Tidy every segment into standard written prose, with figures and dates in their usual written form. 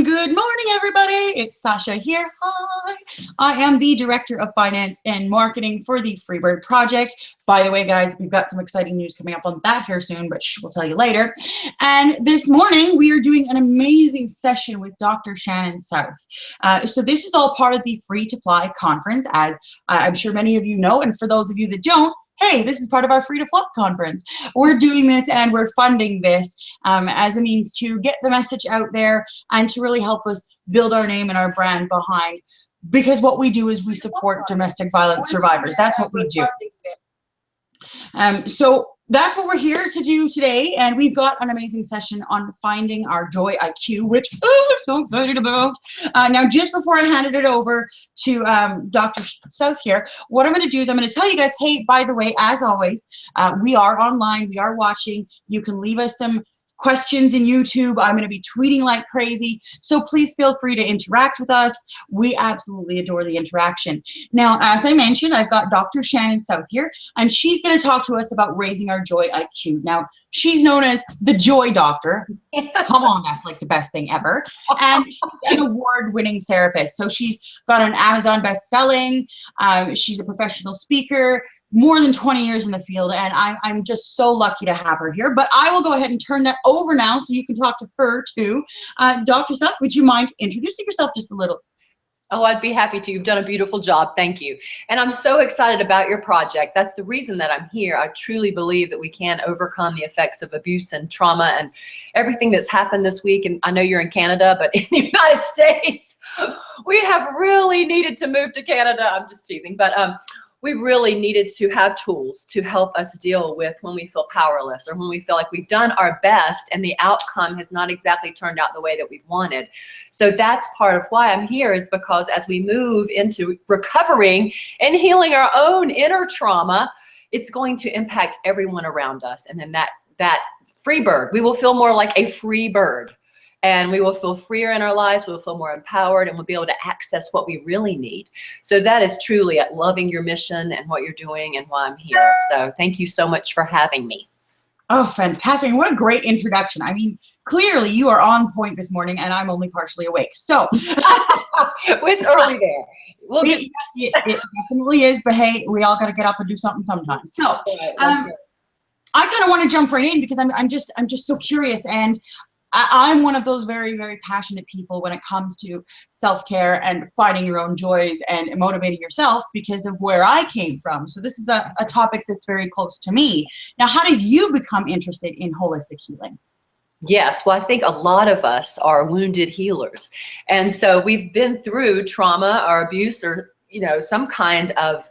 Good morning, everybody. It's Sasha here. Hi. I am the Director of Finance and Marketing for the Freebird Project. By the way, guys, we've got some exciting news coming up on that here soon, but we'll tell you later. And this morning, we are doing an amazing session with Dr. Shannon South. So this is all part of the Free to Fly conference, as I'm sure many of you know, and for those of you that don't, hey, this is part of our Free to Fly conference. We're doing this and we're funding this as a means to get the message out there and to really help us build our name and our brand behind. Because what we do is we support domestic violence survivors. That's what we do. So that's what we're here to do today, and we've got an amazing session on finding our joy IQ, which I'm so excited about. Now, just before I handed it over to Dr. South here, what I'm going to do is I'm going to tell you guys, hey, by the way, as always, we are online, we are watching. You can leave us some questions in YouTube. I'm going to be tweeting like crazy, so please feel free to interact with us. We absolutely adore the interaction. Now, as I mentioned, I've got Dr. Shannon South here, and she's going to talk to us about raising our joy IQ. Now, she's known as the Joy Doctor. Come on, that's like the best thing ever. And she's an award-winning therapist. So she's got an Amazon best-selling. She's a professional speaker, more than 20 years in the field, and I'm just so lucky to have her here. But I will go ahead and turn that over now so you can talk to her too. Dr. South, would you mind introducing yourself just a little? Oh, I'd be happy to. You've done a beautiful job. Thank you. And I'm so excited about your project. That's the reason that I'm here. I truly believe that we can overcome the effects of abuse and trauma and everything that's happened this week. And I know you're in Canada, but in the United States, we have really needed to move to Canada. I'm just teasing. But we really needed to have tools to help us deal with when we feel powerless or when we feel like we've done our best and the outcome has not exactly turned out the way that we've wanted. So that's part of why I'm here, is because as we move into recovering and healing our own inner trauma, it's going to impact everyone around us. And then that free bird, we will feel more like a free bird. And we will feel freer in our lives, we'll feel more empowered, and we'll be able to access what we really need. So that is truly loving your mission and what you're doing and why I'm here. So thank you so much for having me. Oh, fantastic. What a great introduction. I mean, clearly you are on point this morning, and I'm only partially awake. So it's early there. It definitely is, but hey, we all got to get up and do something sometimes. So I kind of want to jump right in because I'm just so curious, and I'm one of those very, very passionate people when it comes to self-care and finding your own joys and motivating yourself because of where I came from. So this is a topic that's very close to me. Now, how did you become interested in holistic healing? Yes, well, I think a lot of us are wounded healers. And so we've been through trauma or abuse or, some kind of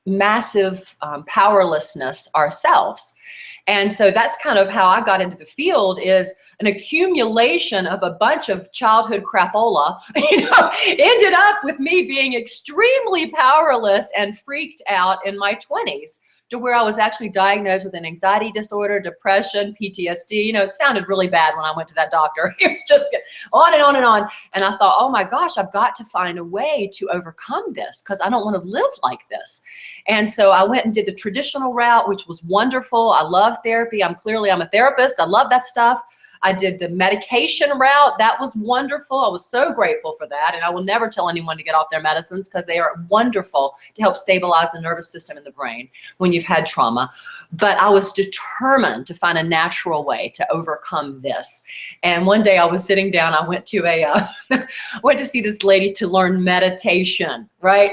massive powerlessness ourselves. And so that's kind of how I got into the field, is an accumulation of a bunch of childhood crapola, ended up with me being extremely powerless and freaked out in my 20s, to where I was actually diagnosed with an anxiety disorder, depression, PTSD. It sounded really bad when I went to that doctor. It was just on and on and on. And I thought, oh my gosh, I've got to find a way to overcome this because I don't want to live like this. And so I went and did the traditional route, which was wonderful. I love therapy. I'm a therapist. I love that stuff. I did the medication route. That was wonderful. I was so grateful for that. And I will never tell anyone to get off their medicines because they are wonderful to help stabilize the nervous system and the brain when you've had trauma. But I was determined to find a natural way to overcome this. And one day I was sitting down, I went to went to see this lady to learn meditation, right?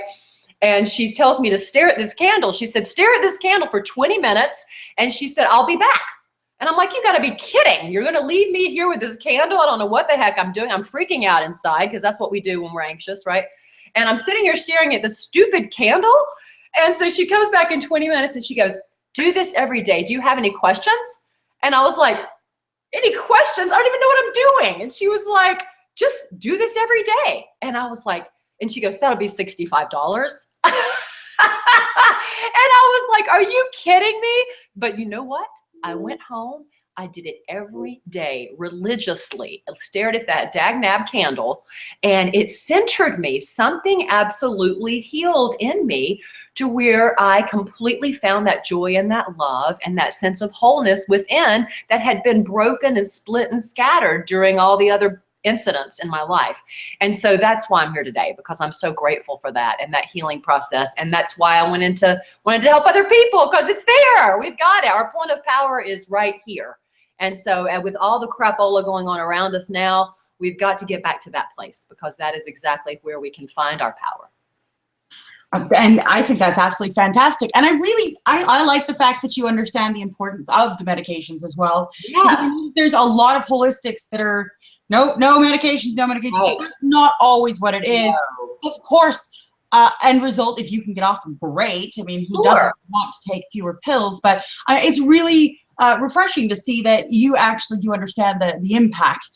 And she tells me to stare at this candle. She said, stare at this candle for 20 minutes. And she said, I'll be back. And I'm like, you gotta be kidding. You're gonna leave me here with this candle? I don't know what the heck I'm doing. I'm freaking out inside because that's what we do when we're anxious, right? And I'm sitting here staring at this stupid candle. And so she comes back in 20 minutes and she goes, do this every day. Do you have any questions? And I was like, any questions? I don't even know what I'm doing. And she was like, just do this every day. And I was like, and she goes, that'll be $65. And I was like, are you kidding me? But you know what? I went home, I did it every day religiously. I stared at that dagnab candle and it centered me. Something absolutely healed in me to where I completely found that joy and that love and that sense of wholeness within that had been broken and split and scattered during all the other incidents in my life. And so that's why I'm here today, because I'm so grateful for that and that healing process. And that's why I wanted to help other people, because it's there. We've got it. Our point of power is right here. And so with all the crapola going on around us now, we've got to get back to that place, because that is exactly where we can find our power. And I think that's absolutely fantastic. And I like the fact that you understand the importance of the medications as well. Yes. There's a lot of holistics that are no medications, no medications. Right. That's not always what it is. No. Of course, end result, if you can get off them, great. I mean, who Sure. doesn't want to take fewer pills? But it's really refreshing to see that you actually do understand the impact.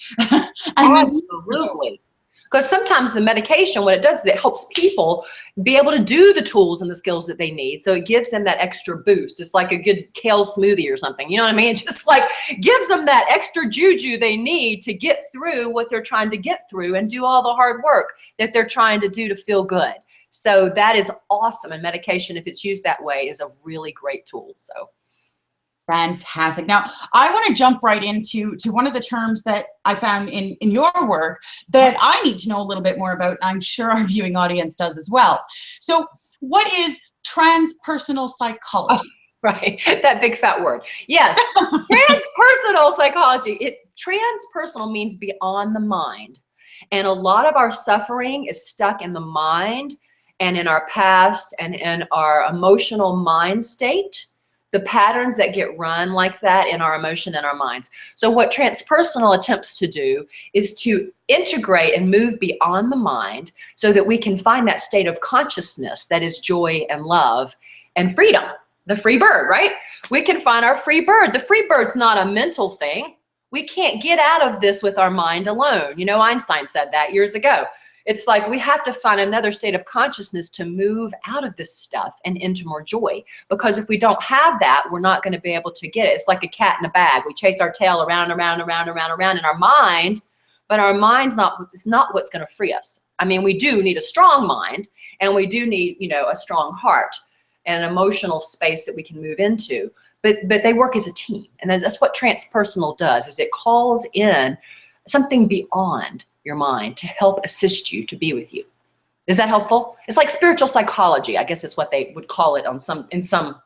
Absolutely. Because sometimes the medication, what it does is it helps people be able to do the tools and the skills that they need. So it gives them that extra boost. It's like a good kale smoothie or something. You know what I mean? It just like gives them that extra juju they need to get through what they're trying to get through and do all the hard work that they're trying to do to feel good. So that is awesome. And medication, if it's used that way, is a really great tool. So. Fantastic. Now, I want to jump right into one of the terms that I found in your work that I need to know a little bit more about, and I'm sure our viewing audience does as well. So what is transpersonal psychology? Right, that big fat word. Yes, transpersonal psychology. Transpersonal means beyond the mind. And a lot of our suffering is stuck in the mind and in our past and in our emotional mind state. The patterns that get run like that in our emotion and our minds. So what transpersonal attempts to do is to integrate and move beyond the mind so that we can find that state of consciousness that is joy and love and freedom. The free bird, right? We can find our free bird. The free bird's not a mental thing. We can't get out of this with our mind alone. You know, Einstein said that years ago. It's like we have to find another state of consciousness to move out of this stuff and into more joy. Because if we don't have that, we're not going to be able to get it. It's like a cat in a bag. We chase our tail around and around and around and around and around in our mind, but our mind's it's not what's going to free us. I mean, we do need a strong mind, and we do need, you know, a strong heart and an emotional space that we can move into. But they work as a team, and that's what transpersonal does. Is it calls in something beyond your mind to help assist you to be with you. Is that helpful? It's like spiritual psychology, I guess is what they would call it in some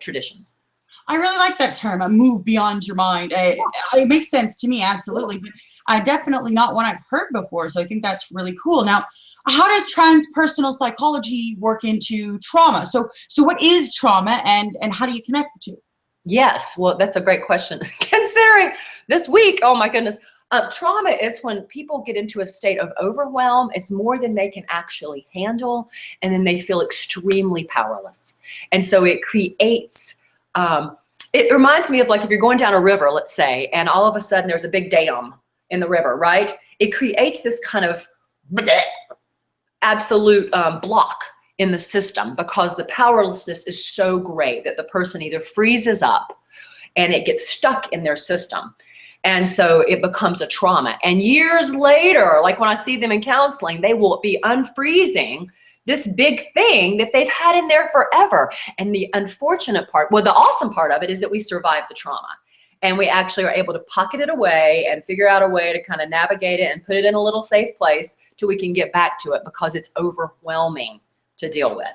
traditions. I really like that term, a move beyond your mind. It makes sense to me, absolutely, but definitely not one I've heard before, so I think that's really cool. Now, how does transpersonal psychology work into trauma? So what is trauma, and how do you connect the two? Yes, well, that's a great question. Considering this week, oh my goodness, trauma is when people get into a state of overwhelm. It's more than they can actually handle, and then they feel extremely powerless. And so it creates, it reminds me of like if you're going down a river, let's say, and all of a sudden there's a big dam in the river, right? It creates this kind of absolute block in the system, because the powerlessness is so great that the person either freezes up and it gets stuck in their system. And so it becomes a trauma. And years later, like when I see them in counseling, they will be unfreezing this big thing that they've had in there forever. And the unfortunate part, well, the awesome part of it is that we survived the trauma. And we actually are able to pocket it away and figure out a way to kind of navigate it and put it in a little safe place till we can get back to it, because it's overwhelming to deal with.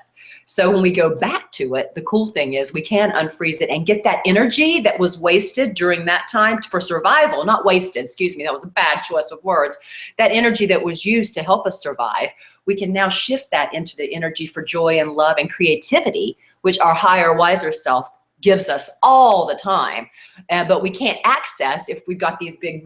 So when we go back to it, the cool thing is we can unfreeze it and get that energy that was wasted during that time for survival, not wasted, excuse me, that was a bad choice of words. That energy that was used to help us survive, we can now shift that into the energy for joy and love and creativity, which our higher, wiser self gives us all the time. But we can't access if we've got these big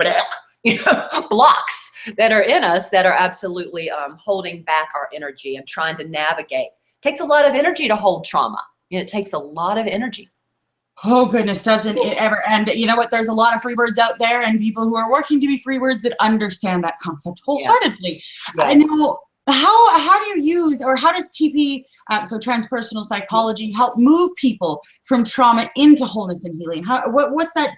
blocks that are in us that are absolutely holding back our energy and trying to navigate. It takes a lot of energy to hold trauma. It takes a lot of energy. Oh goodness, doesn't it ever? And you know what? There's a lot of free birds out there, and people who are working to be free birds that understand that concept wholeheartedly. Yes. I know. How do you use, or how does TP, so transpersonal psychology, help move people from trauma into wholeness and healing? What's that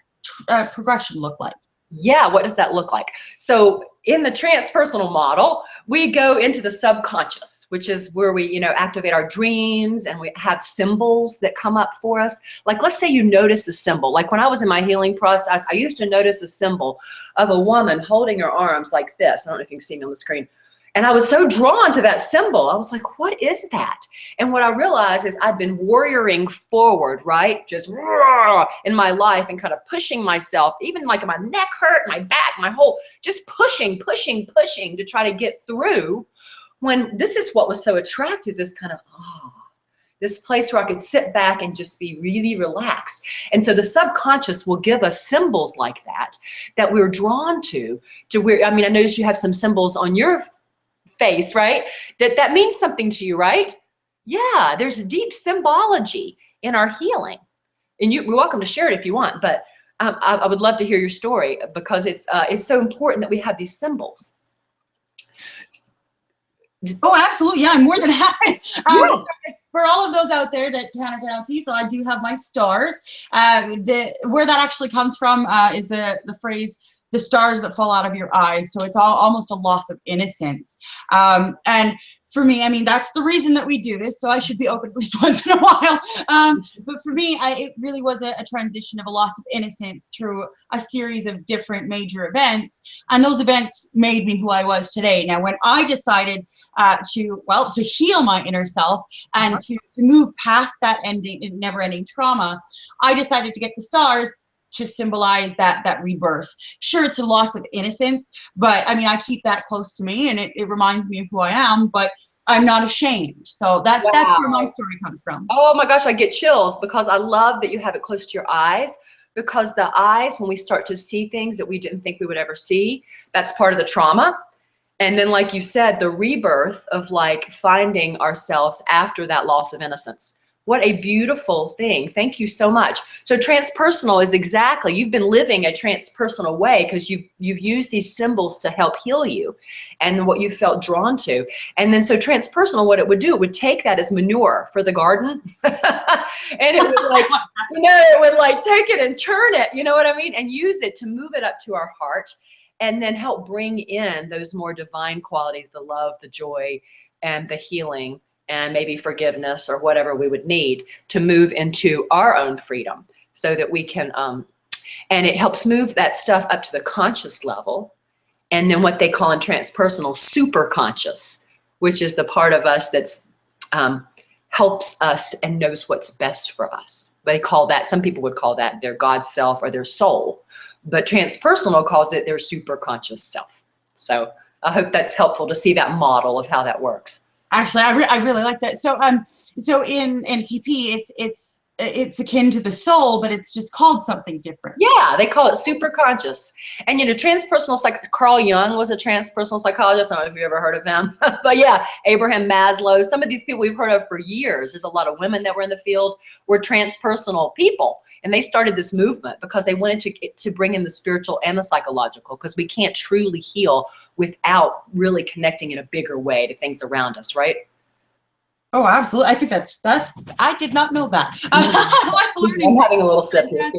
progression look like? Yeah, what does that look like? So in the transpersonal model, we go into the subconscious, which is where we, activate our dreams, and we have symbols that come up for us. Like, let's say you notice a symbol. Like when I was in my healing process, I used to notice a symbol of a woman holding her arms like this. I don't know if you can see me on the screen. And I was so drawn to that symbol. I was like, what is that? And what I realized is I'd been warrioring forward, right? Just in my life and kind of pushing myself, even like my neck hurt, my back, my whole, just pushing to try to get through, when this is what was so attractive, this kind of, this place where I could sit back and just be really relaxed. And so the subconscious will give us symbols like that we're drawn to where, I noticed you have some symbols on your face, right? That means something to you, right? Yeah, there's deep symbology in our healing. And you're welcome to share it if you want, but I would love to hear your story, because it's so important that we have these symbols. Oh, absolutely. Yeah, I'm more than happy. Yeah. For all of those out there that cannot see, so I do have my stars. Where that actually comes from is the phrase, the stars that fall out of your eyes. So it's almost a loss of innocence. And for me, that's the reason that we do this. So I should be open at least once in a while. But for me, it really was a transition of a loss of innocence through a series of different major events. And those events made me who I was today. Now, when I decided to heal my inner self and to move past that never-ending trauma, I decided to get the stars to symbolize that rebirth. Sure, it's a loss of innocence, but I keep that close to me, and it reminds me of who I am, but I'm not ashamed. So that's where my story comes from. Oh my gosh, I get chills, because I love that you have it close to your eyes, because the eyes, when we start to see things that we didn't think we would ever see, that's part of the trauma. And then, like you said, the rebirth of like finding ourselves after that loss of innocence. What a beautiful thing. Thank you so much. So transpersonal is exactly, you've been living a transpersonal way because you've used these symbols to help heal you and what you felt drawn to. And then so transpersonal, what it would do, it would take that as manure for the garden. And it would like, it would like take it and churn it, you know what I mean? And use it to move it up to our heart, and then help bring in those more divine qualities, the love, the joy, and the healing, and maybe forgiveness or whatever we would need to move into our own freedom, so that we can, and it helps move that stuff up to the conscious level. And then what they call in transpersonal, super conscious, which is the part of us that's helps us and knows what's best for us. They call that, some people would call that their God self or their soul, but transpersonal calls it their super conscious self. So I hope that's helpful to see that model of how that works. Actually, I really like that. So so in TP, it's akin to the soul, but it's just called something different. Yeah, they call it super conscious. And transpersonal Carl Jung was a transpersonal psychologist. I don't know if you ever heard of him, but yeah, Abraham Maslow, some of these people we've heard of for years. There's a lot of women that were in the field were transpersonal people. And they started this movement because they wanted to bring in the spiritual and the psychological, because we can't truly heal without really connecting in a bigger way to things around us, right? Oh, absolutely. I think that's I did not know that. I'm having a little sip here.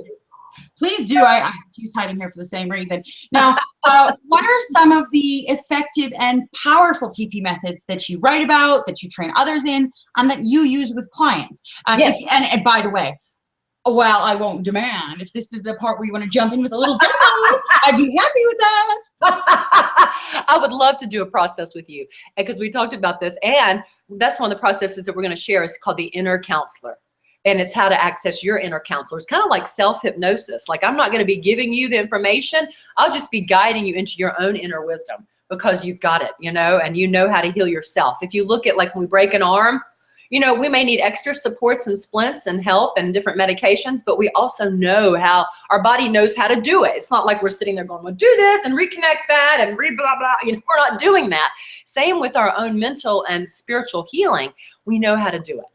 Please do. I choose hiding here for the same reason. Now, what are some of the effective and powerful TP methods that you write about, that you train others in, and that you use with clients? Yes. And by the way, well, I won't demand. If this is the part where you want to jump in with a little demo, I'd be happy with that. I would love to do a process with you, because we talked about this, and that's one of the processes that we're going to share. Is called the inner counselor, and it's how to access your inner counselor. It's kind of like self-hypnosis. Like, I'm not going to be giving you the information. I'll just be guiding you into your own inner wisdom, because you've got it, and you know how to heal yourself. If you look at, like, when we break an arm, we may need extra supports and splints and help and different medications, but we also know how our body knows how to do it. It's not like we're sitting there going, well, do this and reconnect that and blah, blah. We're not doing that. Same with our own mental and spiritual healing. We know how to do it.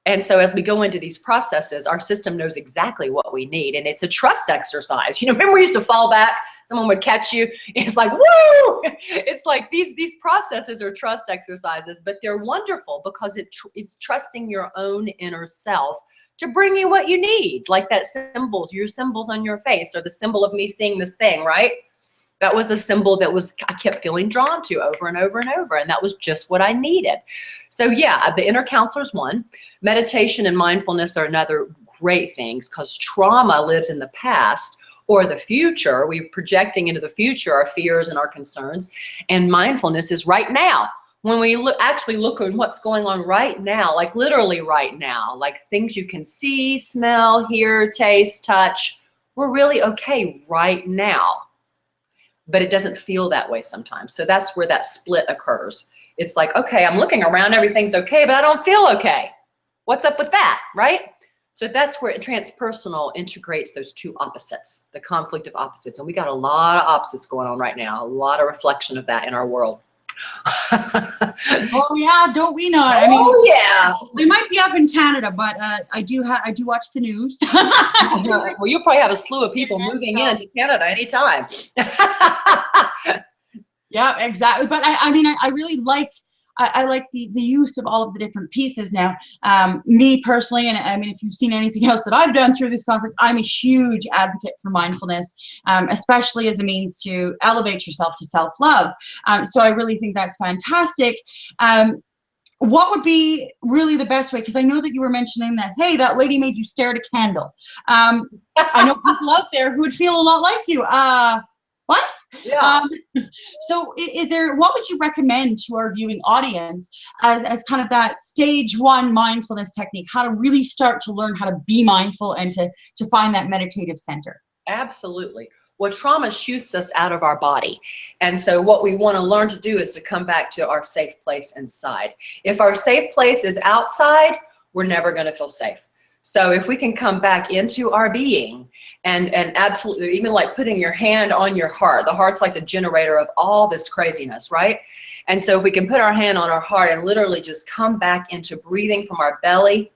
And so as we go into these processes, our system knows exactly what we need. And it's a trust exercise. Remember we used to fall back, someone would catch you. It's like, woo! It's like these processes are trust exercises, but they're wonderful because it's trusting your own inner self to bring you what you need. Like that symbols, your symbols on your face, or the symbol of me seeing this thing, right? That was a symbol that I kept feeling drawn to over and over and over. And that was just what I needed. So yeah, the inner counselor's one. Meditation and mindfulness are another great things, because trauma lives in the past or the future. We're projecting into the future our fears and our concerns. And mindfulness is right now. When we actually look at what's going on right now, like literally right now, like things you can see, smell, hear, taste, touch, we're really okay right now. But it doesn't feel that way sometimes. So that's where that split occurs. It's like, okay, I'm looking around, everything's okay, but I don't feel okay. What's up with that, right? So that's where transpersonal integrates those two opposites, the conflict of opposites. And we got a lot of opposites going on right now, a lot of reflection of that in our world. Oh yeah, don't we not? I mean, yeah. I might be up in Canada, but I do watch the news. Well, you'll probably have a slew of people moving into Canada anytime. Yeah, exactly. But I mean, I really like. I like the use of all of the different pieces now. Me personally, and I mean, if you've seen anything else that I've done through this conference, I'm a huge advocate for mindfulness, especially as a means to elevate yourself to self-love. So I really think that's fantastic. What would be really the best way? Because I know that you were mentioning that, hey, that lady made you stare at a candle. I know people out there who would feel a lot like you. What? Yeah. So what would you recommend to our viewing audience as kind of that stage one mindfulness technique, how to really start to learn how to be mindful and to find that meditative center? Absolutely. Well, trauma shoots us out of our body. And so what we want to learn to do is to come back to our safe place inside. If our safe place is outside, we're never going to feel safe. So if we can come back into our being and absolutely, even like putting your hand on your heart, the heart's like the generator of all this craziness, right? And so if we can put our hand on our heart and literally just come back into breathing from our belly.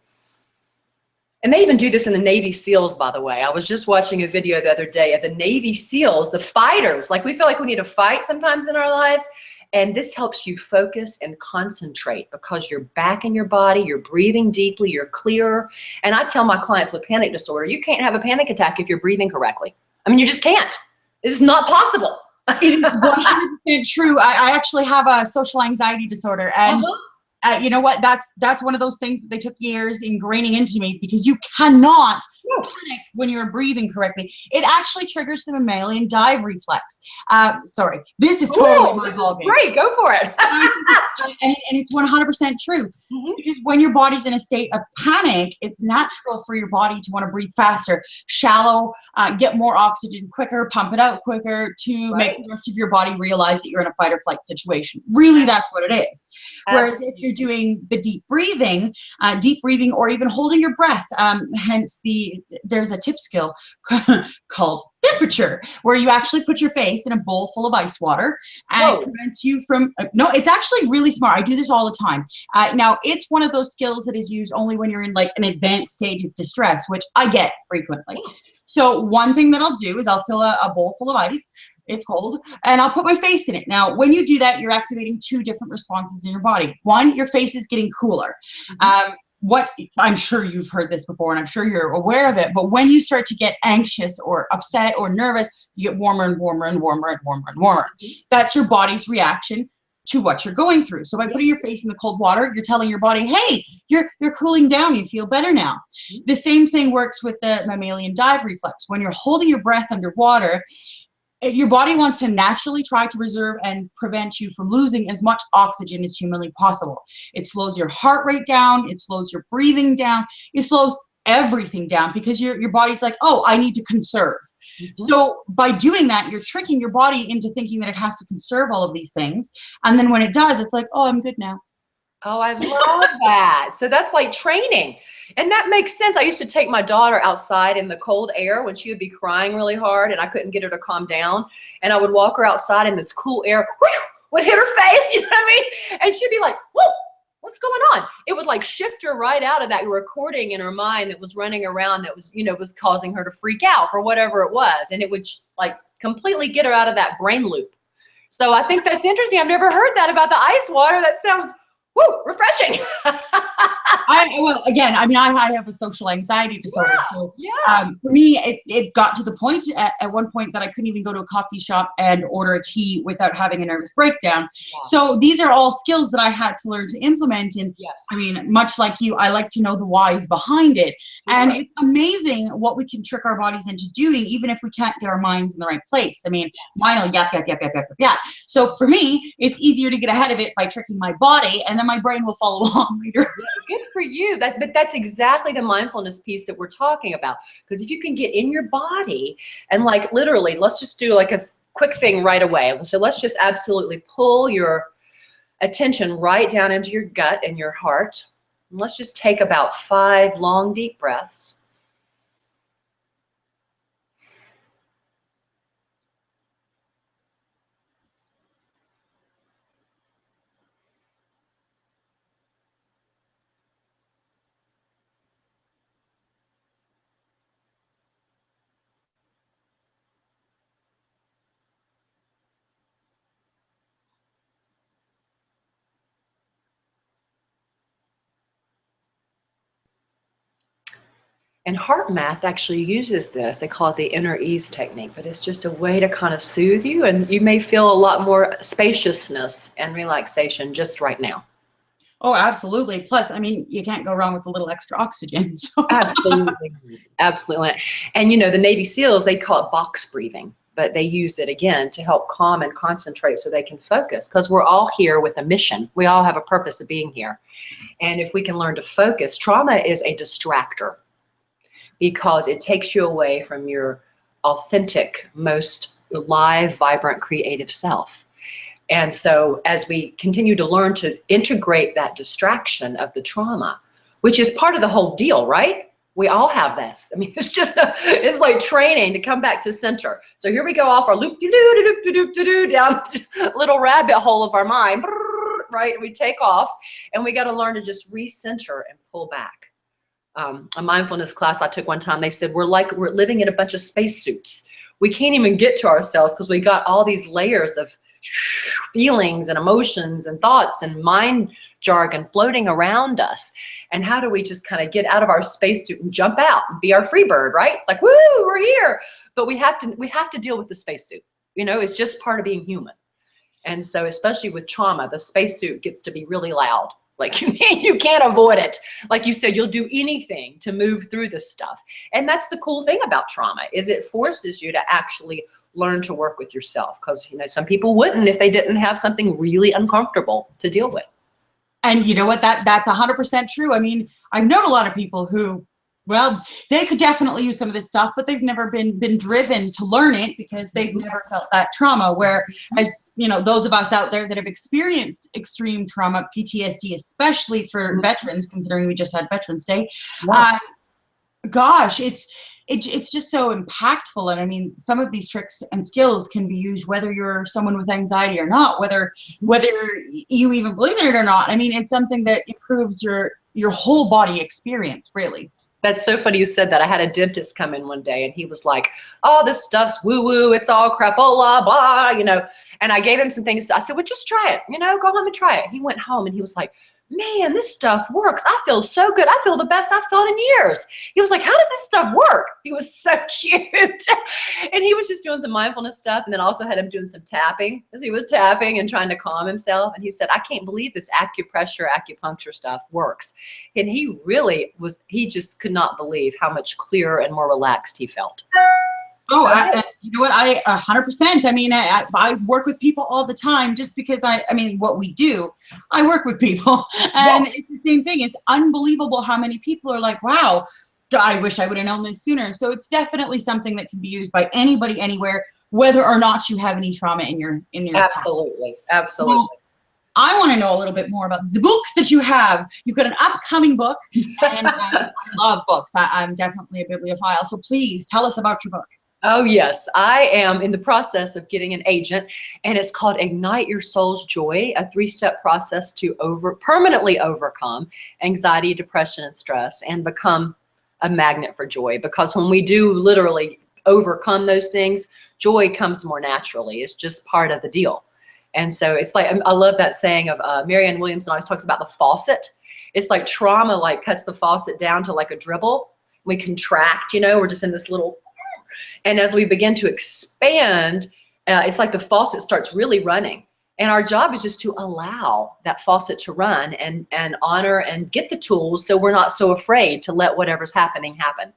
And they even do this in the Navy SEALs, by the way. I was just watching a video the other day of the Navy SEALs, the fighters. Like, we feel like we need to fight sometimes in our lives. And this helps you focus and concentrate because you're back in your body, you're breathing deeply, you're clearer. And I tell my clients with panic disorder, you can't have a panic attack if you're breathing correctly. I mean, you just can't. It's not possible. It is 100% true. I actually have a social anxiety disorder, and you know what? That's one of those things that they took years ingraining into me, because you cannot panic when you're breathing correctly. It actually triggers the mammalian dive reflex. Sorry, this is totally my ballgame. Great, go for it. And it's 100% true. Because when your body's in a state of panic, it's natural for your body to want to breathe faster, shallow, get more oxygen quicker, pump it out quicker to make the rest of your body realize that you're in a fight or flight situation. Really, that's what it is. Whereas if you're doing the deep breathing, or even holding your breath, hence there's a tip skill called temperature, where you actually put your face in a bowl full of ice water, and it prevents you from, no, it's actually really smart. I do this all the time. Now, it's one of those skills that is used only when you're in like an advanced stage of distress, which I get frequently. So one thing that I'll do is I'll fill a bowl full of ice. It's cold, and I'll put my face in it. Now, when you do that, you're activating two different responses in your body. One, your face is getting cooler. What I'm sure you've heard this before, and I'm sure you're aware of it, but when you start to get anxious or upset or nervous, you get warmer and warmer and warmer and warmer and warmer. That's your body's reaction to what you're going through. So by putting your face in the cold water, you're telling your body, hey, you're cooling down, you feel better now. The same thing works with the mammalian dive reflex. When you're holding your breath underwater, your body wants to naturally try to reserve and prevent you from losing as much oxygen as humanly possible. It slows your heart rate down, it slows your breathing down, it slows everything down, because your body's like, oh, I need to conserve. So by doing that, you're tricking your body into thinking that it has to conserve all of these things. And then when it does, it's like, oh, I'm good now. Oh, I love that. So that's like training. And that makes sense. I used to take my daughter outside in the cold air when she would be crying really hard and I couldn't get her to calm down. And I would walk her outside in this cool air, would hit her face, you know what I mean? And she'd be like, whoa, what's going on? It would like shift her right out of that recording in her mind that was running around that was, you know, was causing her to freak out for whatever it was. And it would like completely get her out of that brain loop. So I think that's interesting. I've never heard that about the ice water. That sounds woo, refreshing. Well, again, I mean, I have a social anxiety disorder. Yeah, So yeah. for me, it got to the point at one point that I couldn't even go to a coffee shop and order a tea without having a nervous breakdown. Yeah. So these are all skills that I had to learn to implement. And Yes. I mean, much like you, I like to know the whys behind it. And it's amazing what we can trick our bodies into doing, even if we can't get our minds in the right place. I mean, mine will yap, yap, yap, yap, yap, yap. So for me, it's easier to get ahead of it by tricking my body, and then my brain will follow along later. Good for you. But that's exactly the mindfulness piece that we're talking about. Because if you can get in your body and like literally, let's just do like a quick thing right away. So let's just absolutely pull your attention right down into your gut and your heart. And let's just take about 5 long, deep breaths. And heart math actually uses this. They call it the inner ease technique, but it's just a way to kind of soothe you, and you may feel a lot more spaciousness and relaxation just right now. Oh, absolutely. Plus, I mean, you can't go wrong with a little extra oxygen. So. Absolutely. Absolutely. And you know, the Navy SEALs, they call it box breathing, but they use it again to help calm and concentrate so they can focus, because we're all here with a mission. We all have a purpose of being here. And if we can learn to focus, trauma is a distractor, because it takes you away from your authentic, most live, vibrant, creative self. And so as we continue to learn to integrate that distraction of the trauma, which is part of the whole deal, right? We all have this. I mean, it's like training to come back to center. So here we go off our loop down a little rabbit hole of our mind, right? And we take off, and we got to learn to just recenter and pull back. A mindfulness class I took one time, they said we're living in a bunch of spacesuits. We can't even get to ourselves because we got all these layers of feelings and emotions and thoughts and mind jargon floating around us. And how do we just kind of get out of our spacesuit and jump out and be our free bird, right? It's like, woo, we're here. But we have to deal with the spacesuit. You know, it's just part of being human. And so especially with trauma, the spacesuit gets to be really loud. Like you can't avoid it. Like you said, you'll do anything to move through this stuff. And that's the cool thing about trauma, is it forces you to actually learn to work with yourself. Because, you know, some people wouldn't if they didn't have something really uncomfortable to deal with. And you know what, that's 100% true. I mean, I've known a lot of people who, well, they could definitely use some of this stuff, but they've never been driven to learn it because they've never felt that trauma. Whereas, you know, those of us out there that have experienced extreme trauma, PTSD, especially for veterans, considering we just had Veterans Day, gosh, it's just so impactful. And I mean, some of these tricks and skills can be used whether you're someone with anxiety or not, whether you even believe in it or not. I mean, it's something that improves your whole body experience, really. That's so funny you said that. I had a dentist come in one day, and he was like, oh, this stuff's woo-woo, it's all crapola, blah, you know. And I gave him some things. I said, well, just try it, you know, go home and try it. He went home and he was like, man, this stuff works. I feel so good. I feel the best I've felt in years. He was like, how does this stuff work? He was so cute. And he was just doing some mindfulness stuff, and then also had him doing some tapping, as he was tapping and trying to calm himself. And he said, I can't believe this acupressure, acupuncture stuff works. And he really was, he just could not believe how much clearer and more relaxed he felt. Oh, you know what? 100%. I mean, I work with people all the time just because I mean, what we do, I work with people, and it's the same thing. It's unbelievable how many people are like, wow, I wish I would have known this sooner. So it's definitely something that can be used by anybody, anywhere, whether or not you have any trauma in your Absolutely. Absolutely. Well, I want to know a little bit more about the book that you have. You've got an upcoming book, and I love books. I'm definitely a bibliophile. So please tell us about your book. Oh, yes. I am in the process of getting an agent, and it's called Ignite Your Soul's Joy, a 3-step process to permanently overcome anxiety, depression, and stress, and become a magnet for joy. Because when we do literally overcome those things, joy comes more naturally. It's just part of the deal. And so it's like, I love that saying of Marianne Williamson always talks about the faucet. It's like trauma like cuts the faucet down to like a dribble. We contract, you know, we're just in this little, and as we begin to expand, it's like the faucet starts really running. And our job is just to allow that faucet to run and honor and get the tools so we're not so afraid to let whatever's happening happen.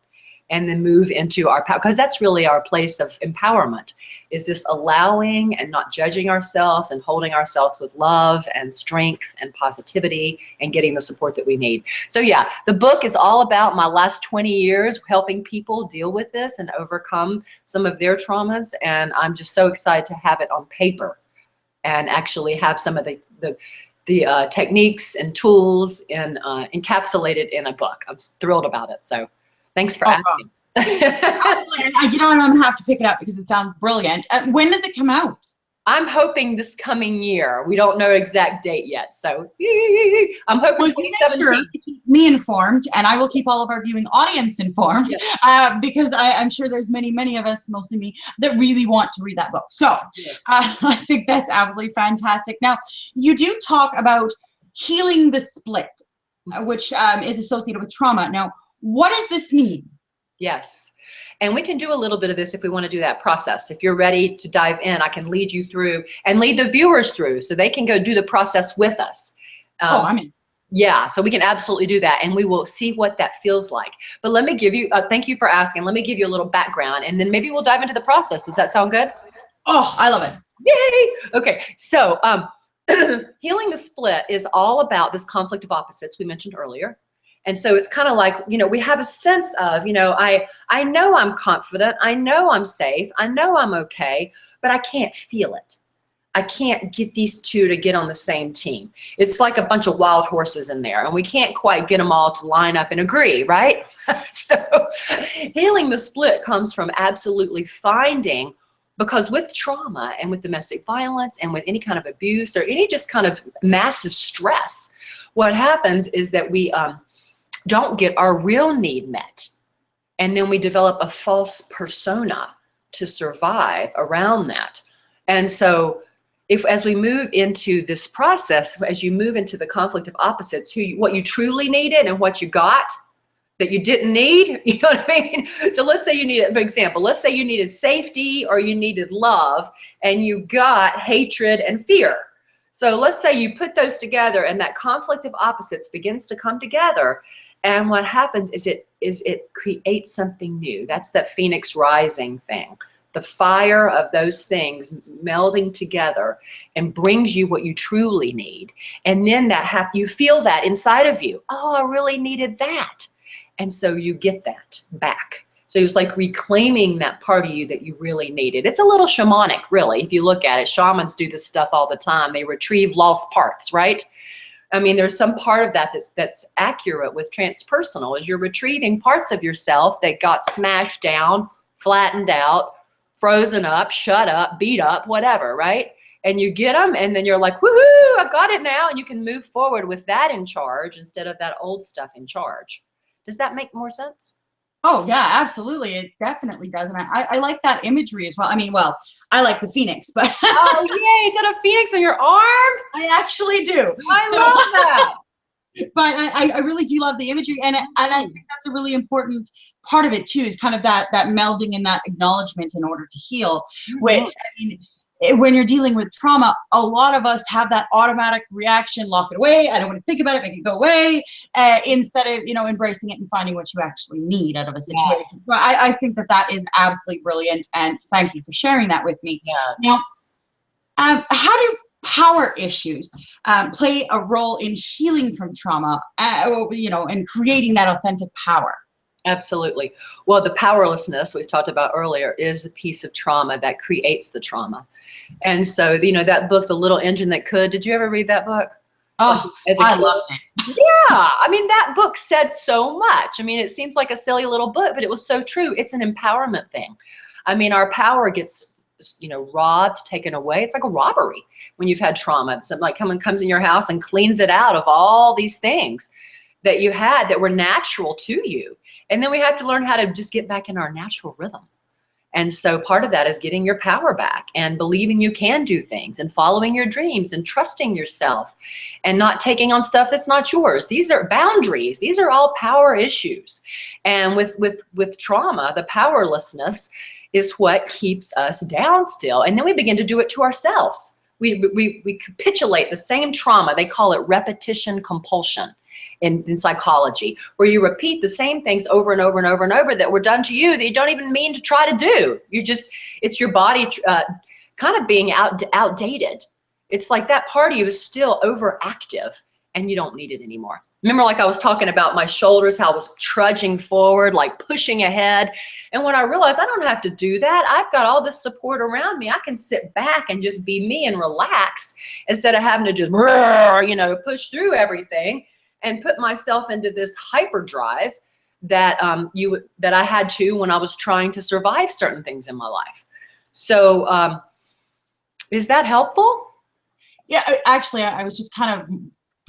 And then move into our power, because that's really our place of empowerment, is this allowing and not judging ourselves and holding ourselves with love and strength and positivity and getting the support that we need. So yeah, the book is all about my last 20 years helping people deal with this and overcome some of their traumas. And I'm just so excited to have it on paper and actually have some of the techniques and tools encapsulated in a book. I'm thrilled about it. So thanks for asking. You know, I'm gonna have to pick it up because it sounds brilliant. When does it come out? I'm hoping this coming year. We don't know exact date yet, so I'm hoping 2017. Sure to keep me informed, and I will keep all of our viewing audience informed, because I'm sure there's many of us, mostly me, that really want to read that book. So I think that's absolutely fantastic. Now, you do talk about healing the split, which is associated with trauma. Now, what does this mean? Yes. And we can do a little bit of this if we want to do that process. If you're ready to dive in, I can lead you through and lead the viewers through so they can go do the process with us. I'm in. Yeah, so we can absolutely do that, and we will see what that feels like. But let me give you, thank you for asking. Let me give you a little background, and then maybe we'll dive into the process. Does that sound good? Oh, I love it. Yay! Okay, so healing the split is all about this conflict of opposites we mentioned earlier. And so it's kind of like, you know, we have a sense of, you know, I know I'm confident, I know I'm safe, I know I'm okay, but I can't feel it. I can't get these two to get on the same team. It's like a bunch of wild horses in there, and we can't quite get them all to line up and agree, right? So healing the split comes from absolutely finding, because with trauma and with domestic violence and with any kind of abuse or any just kind of massive stress, what happens is that we don't get our real need met. And then we develop a false persona to survive around that. And so as we move into this process, as you move into the conflict of opposites, what you truly needed and what you got that you didn't need, you know what I mean? So let's say you needed, for example, let's say you needed safety or you needed love and you got hatred and fear. So let's say you put those together and that conflict of opposites begins to come together. And what happens is it creates something new. That's that phoenix rising thing. The fire of those things melding together and brings you what you truly need. And then you feel that inside of you. Oh, I really needed that. And so you get that back. So it's like reclaiming that part of you that you really needed. It's a little shamanic, really. If you look at it, shamans do this stuff all the time. They retrieve lost parts, right? I mean, there's some part of that that's accurate with transpersonal, is you're retrieving parts of yourself that got smashed down, flattened out, frozen up, shut up, beat up, whatever, right? And you get them, and then you're like, woohoo, I've got it now. And you can move forward with that in charge instead of that old stuff in charge. Does that make more sense? Oh, yeah, absolutely. It definitely does. And I like that imagery as well. I mean, well, I like the phoenix, but. Oh, yay. Is that a phoenix on your arm? I actually do. I love that. But I really do love the imagery. And I think that's a really important part of it, too, is kind of that melding and that acknowledgement in order to heal, which, I mean, when you're dealing with trauma, a lot of us have that automatic reaction, lock it away, I don't want to think about it, make it go away, instead of, you know, embracing it and finding what you actually need out of a situation. Yeah. So I think that is absolutely brilliant, and thank you for sharing that with me. Yeah. Now, how do power issues play a role in healing from trauma, you know, and creating that authentic power? Absolutely. Well, the powerlessness we've talked about earlier is a piece of trauma that creates the trauma. And so, you know, that book, The Little Engine That Could, did you ever read that book? Oh, I loved it. Yeah. I mean, that book said so much. I mean, it seems like a silly little book, but it was so true. It's an empowerment thing. I mean, our power gets, you know, robbed, taken away. It's like a robbery when you've had trauma. Something like someone comes in your house and cleans it out of all these things that you had that were natural to you. And then we have to learn how to just get back in our natural rhythm And so part of that is getting your power back and believing you can do things and following your dreams and trusting yourself and not taking on stuff that's not yours. These are boundaries. These are all power issues. And with trauma, the powerlessness is what keeps us down still. And then we begin to do it to ourselves. We capitulate the same trauma. They call it repetition compulsion in psychology, where you repeat the same things over and over and over and over that were done to you that you don't even mean to try to do. It's your body kind of being outdated. It's like that part of you is still overactive and you don't need it anymore. Remember, like I was talking about my shoulders, how I was trudging forward, like pushing ahead. And when I realized I don't have to do that, I've got all this support around me. I can sit back and just be me and relax instead of having to just, push through everything and put myself into this hyperdrive that that I had to when I was trying to survive certain things in my life. So is that helpful? Yeah, actually, I was just kind of,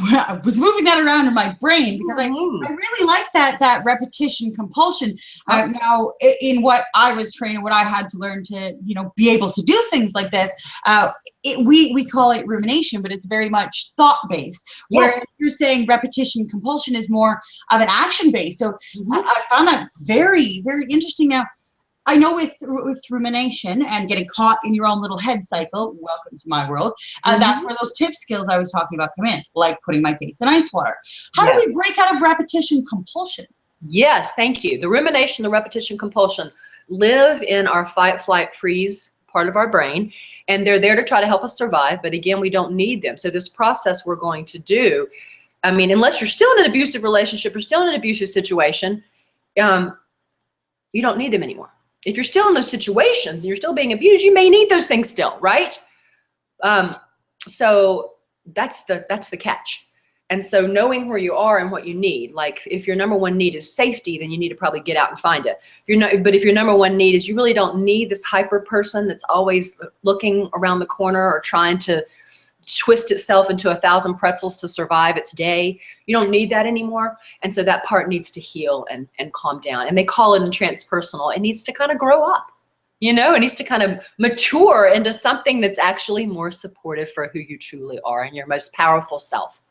I was moving that around in my brain because I really like that repetition compulsion. Now, in what I was trained and what I had to learn to, be able to do things like this, we call it rumination, but it's very much thought-based. Whereas Yes. you're saying repetition compulsion is more of an action-based. So I found that very, very interesting. Now, I know with rumination and getting caught in your own little head cycle, welcome to my world, that's where those tip skills I was talking about come in, like putting my face in ice water. How do we break out of repetition compulsion? Yes, thank you. The rumination, the repetition compulsion live in our fight, flight, freeze part of our brain, and they're there to try to help us survive, but again, we don't need them. So this process we're going to do, I mean, unless you're still in an abusive relationship or still in an abusive situation, you don't need them anymore. If you're still in those situations and you're still being abused, you may need those things still, right? So that's the catch. And so knowing where you are and what you need, like if your number one need is safety, then you need to probably get out and find it. But if your number one need is you really don't need this hyper person that's always looking around the corner or trying to twist itself into 1,000 pretzels to survive its day. You don't need that anymore. And so that part needs to heal and calm down. And they call it in transpersonal. It needs to kind of grow up, it needs to kind of mature into something that's actually more supportive for who you truly are and your most powerful self.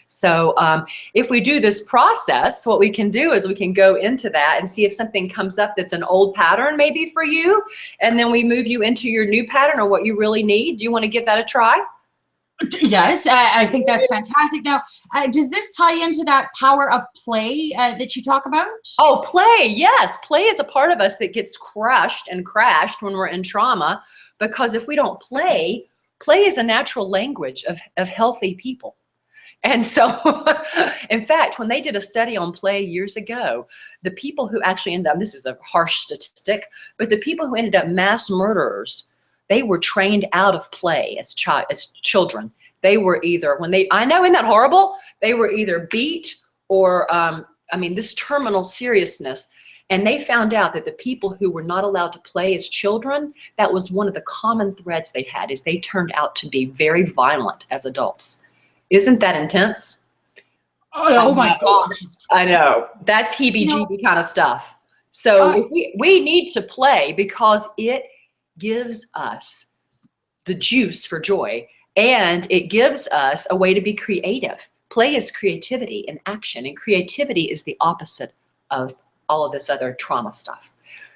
So if we do this process, what we can do is we can go into that and see if something comes up that's an old pattern maybe for you. And then we move you into your new pattern or what you really need. Do you want to give that a try? Yes, I think that's fantastic. Now, does this tie into that power of play that you talk about? Oh, play. Yes. Play is a part of us that gets crushed and crashed when we're in trauma, because if we don't play, play is a natural language of healthy people. And so, in fact, when they did a study on play years ago, the people who actually ended up, this is a harsh statistic, but the people who ended up mass murderers, they were trained out of play as children. They were either, I know, isn't that horrible? They were either beat or, this terminal seriousness. And they found out that the people who were not allowed to play as children, that was one of the common threads they had, is they turned out to be very violent as adults. Isn't that intense? Oh my gosh. I know. That's heebie-jeebie kind of stuff. So we need to play because it gives us the juice for joy, and it gives us a way to be creative. Play is creativity and action, and creativity is the opposite of all of this other trauma stuff.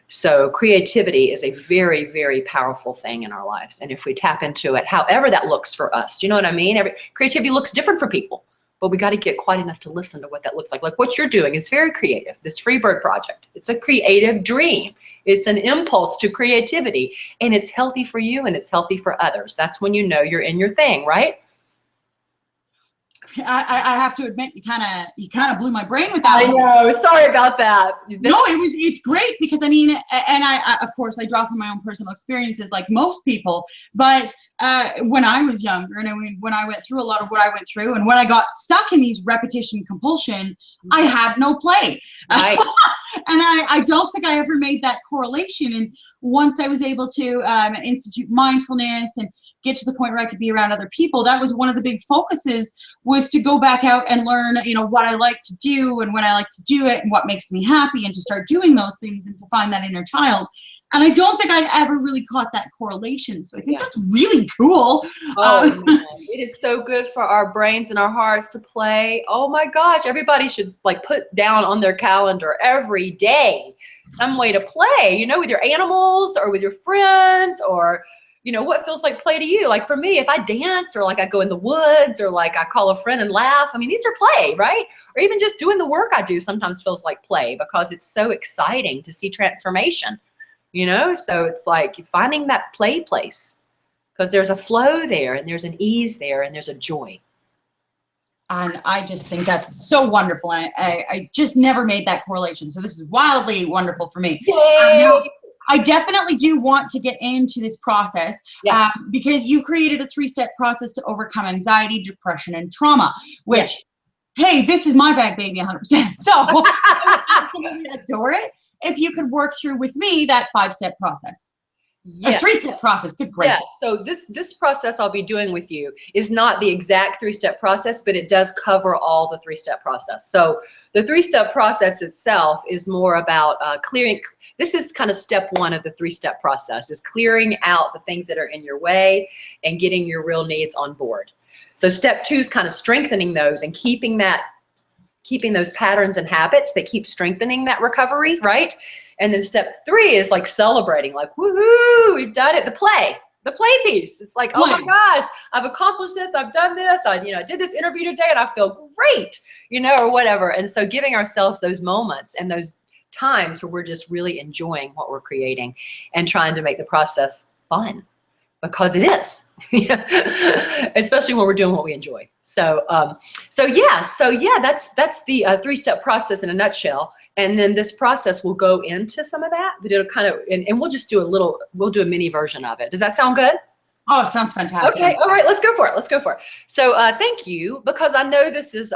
So creativity is a very, very powerful thing in our lives. And if we tap into it, however that looks for us, do you know what I mean? Creativity looks different for people, but we got to get quiet enough to listen to what that looks like. Like what you're doing is very creative. This Freebird project, it's a creative dream. It's an impulse to creativity, and it's healthy for you and it's healthy for others. That's when you know you're in your thing, right? I have to admit, you kind of blew my brain with that. I know. Sorry about that. No, it's great because I of course I draw from my own personal experiences like most people. But when I was younger, and when I went through a lot of what I went through, and when I got stuck in these repetition compulsion, I had no play. Right. And I don't think I ever made that correlation. And once I was able to institute mindfulness and get to the point where I could be around other people, that was one of the big focuses, was to go back out and learn, what I like to do and when I like to do it and what makes me happy, and to start doing those things and to find that inner child. And I don't think I'd ever really caught that correlation. So I think Yeah. that's really cool. Oh, man. It is so good for our brains and our hearts to play. Oh my gosh, everybody should like put down on their calendar every day some way to play, you know, with your animals or with your friends, or, you know, what feels like play to you. Like for me, if I dance, or like I go in the woods, or like I call a friend and laugh, I mean, these are play, right? Or even just doing the work I do sometimes feels like play, because it's so exciting to see transformation, you know? So it's like finding that play place, because there's a flow there, and there's an ease there, and there's a joy. And I just think that's so wonderful. And I just never made that correlation. So this is wildly wonderful for me. Now, I definitely do want to get into this process, Yes. because you've created a 3-step process to overcome anxiety, depression, and trauma, which, hey, this is my bag, baby, 100%. So I would absolutely adore it if you could work through with me that 5-step process. Yes. A 3-step process. Good gracious. Yes. So this process I'll be doing with you is not the exact 3-step process, but it does cover all the 3-step process. So the 3-step process itself is more about clearing. This is kind of step 1 of the 3-step process, is clearing out the things that are in your way and getting your real needs on board. So step 2 is kind of strengthening those and keeping those patterns and habits that keep strengthening that recovery, right? And then step 3 is like celebrating, like, woohoo, we've done it. The play piece. It's like, oh my gosh, I've accomplished this. I've done this. I did this interview today and I feel great, or whatever. And so giving ourselves those moments and those times where we're just really enjoying what we're creating and trying to make the process fun, because it is, especially when we're doing what we enjoy. So yeah, that's the 3-step process in a nutshell. And then this process will go into some of that, but it'll kind of, and we'll just do we'll do a mini version of it. Does that sound good? Oh, it sounds fantastic. Okay, all right, let's go for it. So thank you, because I know this is,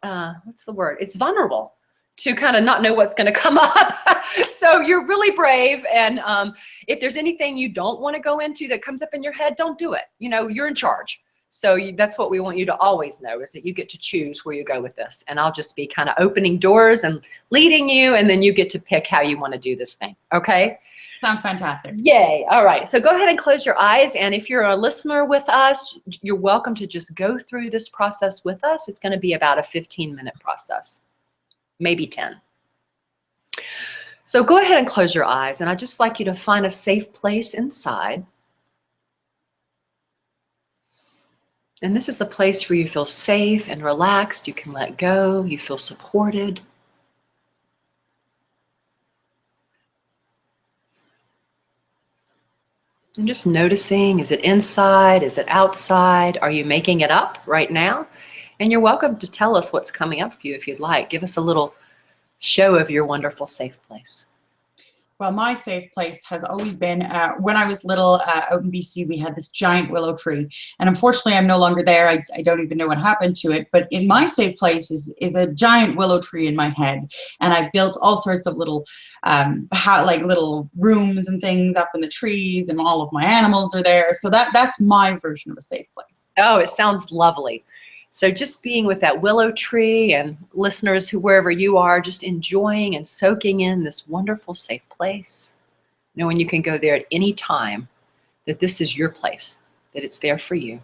what's the word? It's vulnerable to kind of not know what's going to come up. So you're really brave. And if there's anything you don't want to go into that comes up in your head, don't do it. You're in charge. So that's what we want you to always know, is that you get to choose where you go with this. And I'll just be kind of opening doors and leading you, and then you get to pick how you want to do this thing. Okay? Sounds fantastic. Yay. All right. So go ahead and close your eyes. And if you're a listener with us, you're welcome to just go through this process with us. It's going to be about a 15-minute process, maybe 10. So go ahead and close your eyes. And I'd just like you to find a safe place inside. And this is a place where you feel safe and relaxed. You can let go. You feel supported. And just noticing, is it inside? Is it outside? Are you making it up right now? And you're welcome to tell us what's coming up for you if you'd like. Give us a little show of your wonderful safe place. Well, my safe place has always been, when I was little, out in BC, we had this giant willow tree. And unfortunately, I'm no longer there. I don't even know what happened to it. But in my safe place is a giant willow tree in my head. And I built all sorts of little, like little rooms and things up in the trees, and all of my animals are there. So that's my version of a safe place. Oh, it sounds lovely. So just being with that willow tree, and listeners who, wherever you are, just enjoying and soaking in this wonderful safe place, knowing you can go there at any time, that this is your place, that it's there for you,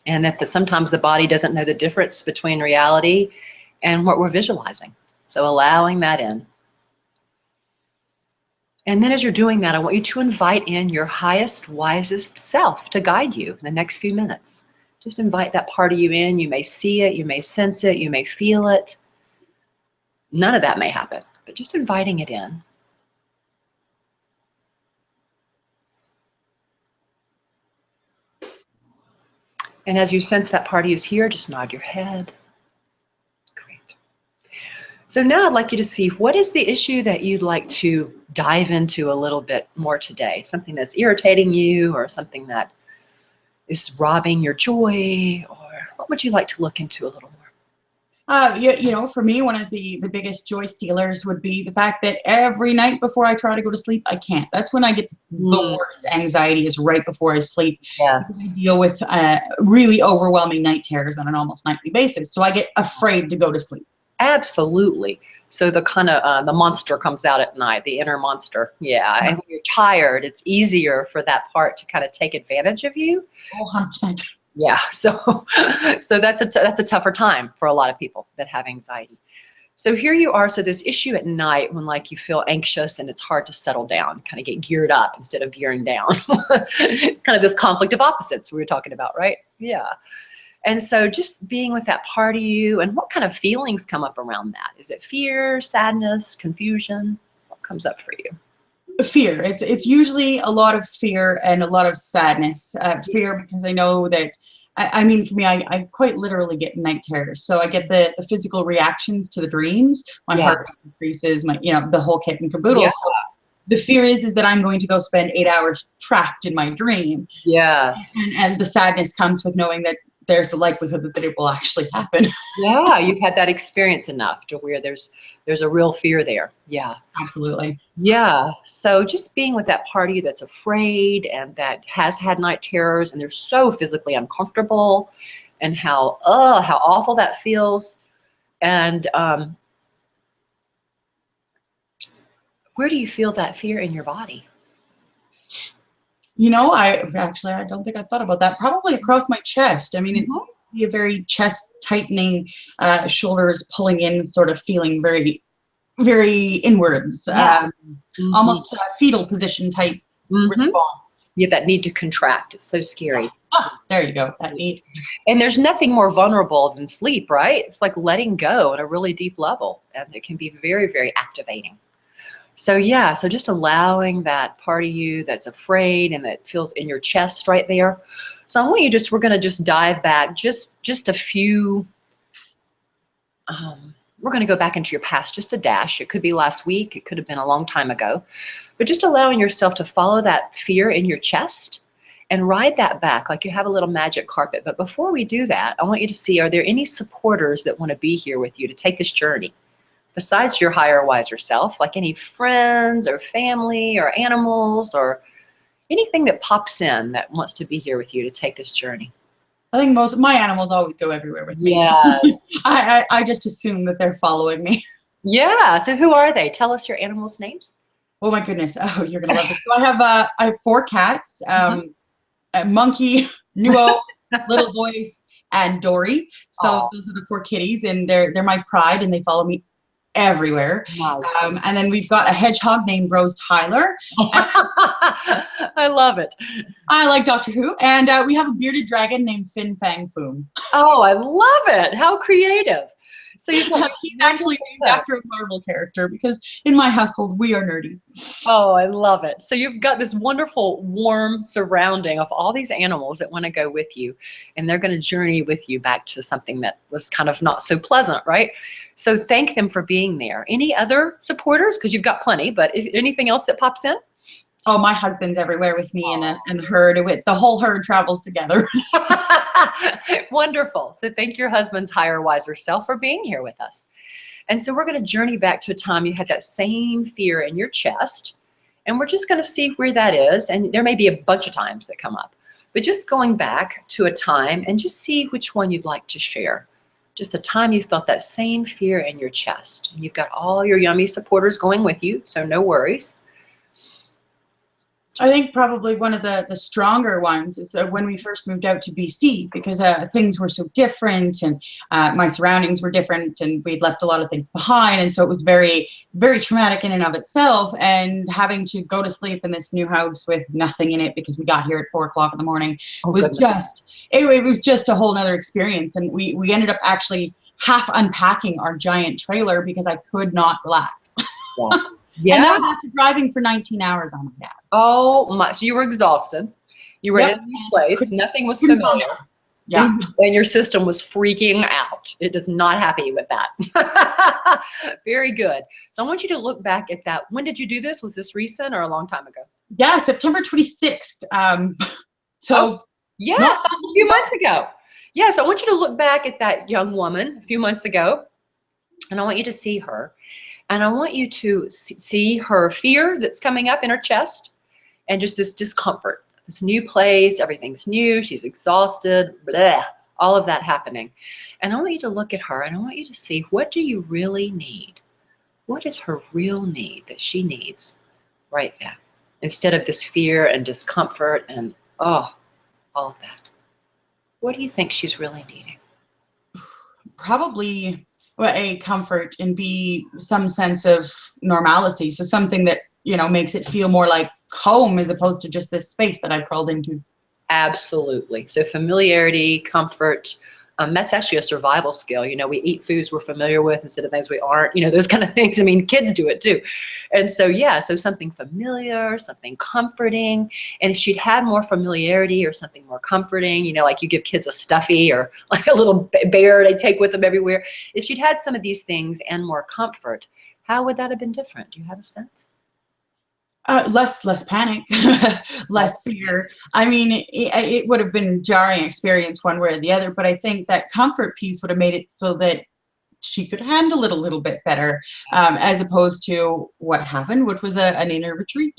and that sometimes the body doesn't know the difference between reality and what we're visualizing. So allowing that in. And then as you're doing that, I want you to invite in your highest, wisest self to guide you in the next few minutes. Just invite that part of you in. You may see it, you may sense it, you may feel it. None of that may happen, but just inviting it in. And as you sense that part of you is here, just nod your head. Great. So now I'd like you to see, what is the issue that you'd like to dive into a little bit more today? Something that's irritating you, or something that is robbing your joy, or what would you like to look into a little more? For me, one of the biggest joy stealers would be the fact that every night before I try to go to sleep, I can't. That's when I get the worst anxiety, is right before I sleep. Yes. I deal with really overwhelming night terrors on an almost nightly basis. So I get afraid to go to sleep. Absolutely. So the kind of the monster comes out at night, the inner monster. Yeah. And when you're tired, it's easier for that part to kind of take advantage of you. Oh, 100%. Yeah. So, so that's a tougher time for a lot of people that have anxiety. So here you are. So this issue at night when like you feel anxious and it's hard to settle down, kind of get geared up instead of gearing down. It's kind of this conflict of opposites we were talking about, right? Yeah. And so just being with that part of you, and what kind of feelings come up around that? Is it fear, sadness, confusion? What comes up for you? Fear. It's usually a lot of fear and a lot of sadness. Fear because I know that, I mean, for me, I quite literally get night terrors. So I get the physical reactions to the dreams. My heart increases, the whole kit and caboodle. Yeah. So the fear is that I'm going to go spend 8 hours trapped in my dream. Yes. And the sadness comes with knowing that there's the likelihood that it will actually happen. Yeah, you've had that experience enough to where there's a real fear there. Yeah. Absolutely. Yeah. So just being with that part of you that's afraid and that has had night terrors and they're so physically uncomfortable, and how awful that feels. And where do you feel that fear in your body? I don't think I thought about that. Probably across my chest. I mean, it's a very chest tightening, shoulders pulling in, sort of feeling very, very inwards, almost a fetal position type response. You have that need to contract. It's so scary. Oh, there you go. That need. And there's nothing more vulnerable than sleep, right? It's like letting go at a really deep level, and it can be very, very activating. So yeah, so just allowing that part of you that's afraid and that feels in your chest right there. So I want you we're going to just dive back just a few, we're going to go back into your past, just a dash. It could be last week. It could have been a long time ago. But just allowing yourself to follow that fear in your chest and ride that back like you have a little magic carpet. But before we do that, I want you to see, are there any supporters that want to be here with you to take this journey? Besides your higher, wiser self, like any friends or family or animals or anything that pops in that wants to be here with you to take this journey. I think most of my animals always go everywhere with me. Yes. I just assume that they're following me. Yeah. So who are they? Tell us your animals' names. Oh my goodness. Oh, you're gonna love this. So I have 4 cats. A monkey, Nuo, Little Voice, and Dory. So those are the 4 kitties, and they're my pride, and they follow me everywhere. Nice. And then we've got a hedgehog named Rose Tyler. I love it. I like Doctor Who. And we have a bearded dragon named Fin Fang Foom. Oh, I love it. How creative. So he's actually named after a Marvel character, because in my household we are nerdy. Oh, I love it. So you've got this wonderful warm surrounding of all these animals that want to go with you, and they're going to journey with you back to something that was kind of not so pleasant, right? So thank them for being there. Any other supporters? Because you've got plenty, but anything else that pops in? Oh, my husband's everywhere with me, and the herd. The whole herd travels together. Wonderful. So thank your husband's higher, wiser self for being here with us. And so we're going to journey back to a time you had that same fear in your chest. And we're just going to see where that is. And there may be a bunch of times that come up. But just going back to a time and just see which one you'd like to share. Just the time you felt that same fear in your chest. And you've got all your yummy supporters going with you, so no worries. I think probably one of the stronger ones is when we first moved out to BC, because things were so different, and my surroundings were different, and we'd left a lot of things behind. And so it was very, very traumatic in and of itself. And having to go to sleep in this new house with nothing in it because we got here at 4 o'clock in the morning was it was just a whole nother experience. And we ended up actually half unpacking our giant trailer because I could not relax. Yeah. Yeah. And that was after driving for 19 hours on my dad. Oh my! So you were exhausted. You were in a new place. Nothing was familiar. Yeah. And your system was freaking out. It is not happy with that. Very good. So I want you to look back at that. When did you do this? Was this recent or a long time ago? Yeah, September 26th. Yeah, a few months ago. Yeah, so I want you to look back at that young woman a few months ago, and I want you to see her. And I want you to see her fear that's coming up in her chest, and just this discomfort. This new place, everything's new, she's exhausted, blah, all of that happening. And I want you to look at her, and I want you to see, what do you really need? What is her real need that she needs right then? Instead of this fear and discomfort and, oh, all of that. What do you think she's really needing? Probably, well, A, comfort, and B, some sense of normalcy. So something that, makes it feel more like home as opposed to just this space that I've crawled into. Absolutely. So familiarity, comfort, that's actually a survival skill. We eat foods we're familiar with instead of things we aren't, those kind of things. I mean, kids do it too. And so, yeah, so something familiar, something comforting. And if she'd had more familiarity or something more comforting, like you give kids a stuffy or like a little bear they take with them everywhere. If she'd had some of these things and more comfort, how would that have been different? Do you have a sense? Less panic, less fear. I mean, it would have been jarring experience one way or the other, but I think that comfort piece would have made it so that she could handle it a little bit better, as opposed to what happened, which was an inner retreat.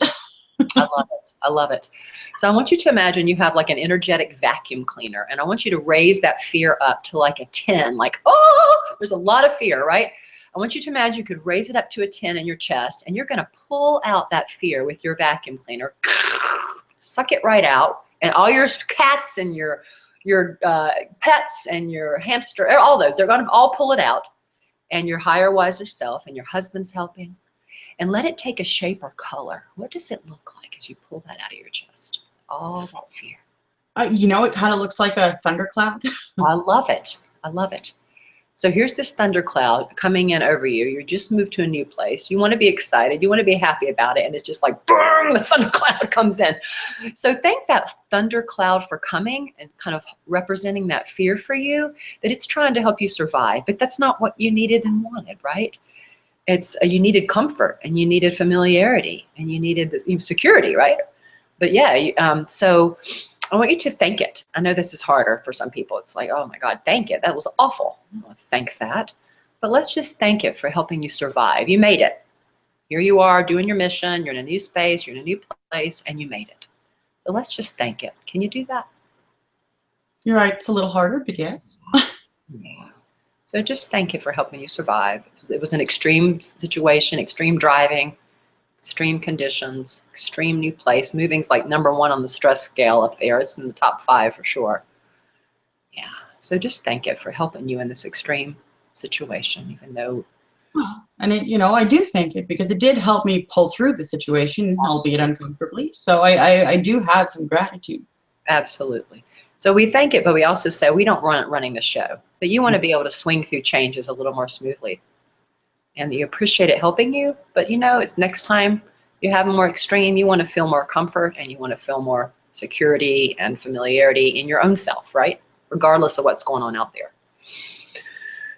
I love it. I love it. So I want you to imagine you have like an energetic vacuum cleaner, and I want you to raise that fear up to like a 10, like, oh, there's a lot of fear, right? I want you to imagine you could raise it up to a 10 in your chest, and you're going to pull out that fear with your vacuum cleaner, suck it right out, and all your cats and your pets and your hamster, all those, they're going to all pull it out, and your higher, wiser self and your husband's helping, and let it take a shape or color. What does it look like as you pull that out of your chest? All that fear. It kind of looks like a thundercloud. I love it. I love it. So here's this thundercloud coming in over you. You just moved to a new place. You want to be excited. You want to be happy about it. And it's just like, boom, the thundercloud comes in. So thank that thundercloud for coming and kind of representing that fear for you, that it's trying to help you survive. But that's not what you needed and wanted, right? You needed comfort, and you needed familiarity, and you needed this security, right? But yeah, so I want you to thank it. I know this is harder for some people. It's like, oh my God, thank it. That was awful. I don't want to thank that. But let's just thank it for helping you survive. You made it. Here you are doing your mission. You're in a new space. You're in a new place, and you made it. So let's just thank it. Can you do that? You're right. It's a little harder, but yes. Yeah. So just thank it for helping you survive. It was an extreme situation, extreme driving, extreme conditions, extreme new place. Moving's like number 1 on the stress scale up there. It's in the top 5 for sure. Yeah. So just thank it for helping you in this extreme situation, even though. And I do thank it because it did help me pull through the situation, albeit uncomfortably. So I do have some gratitude. Absolutely. So we thank it, but we also say we don't run it running the show. That you want to be able to swing through changes a little more smoothly. And you appreciate it helping you, but it's next time you have more extreme, you want to feel more comfort, and you want to feel more security and familiarity in your own self, right? Regardless of what's going on out there.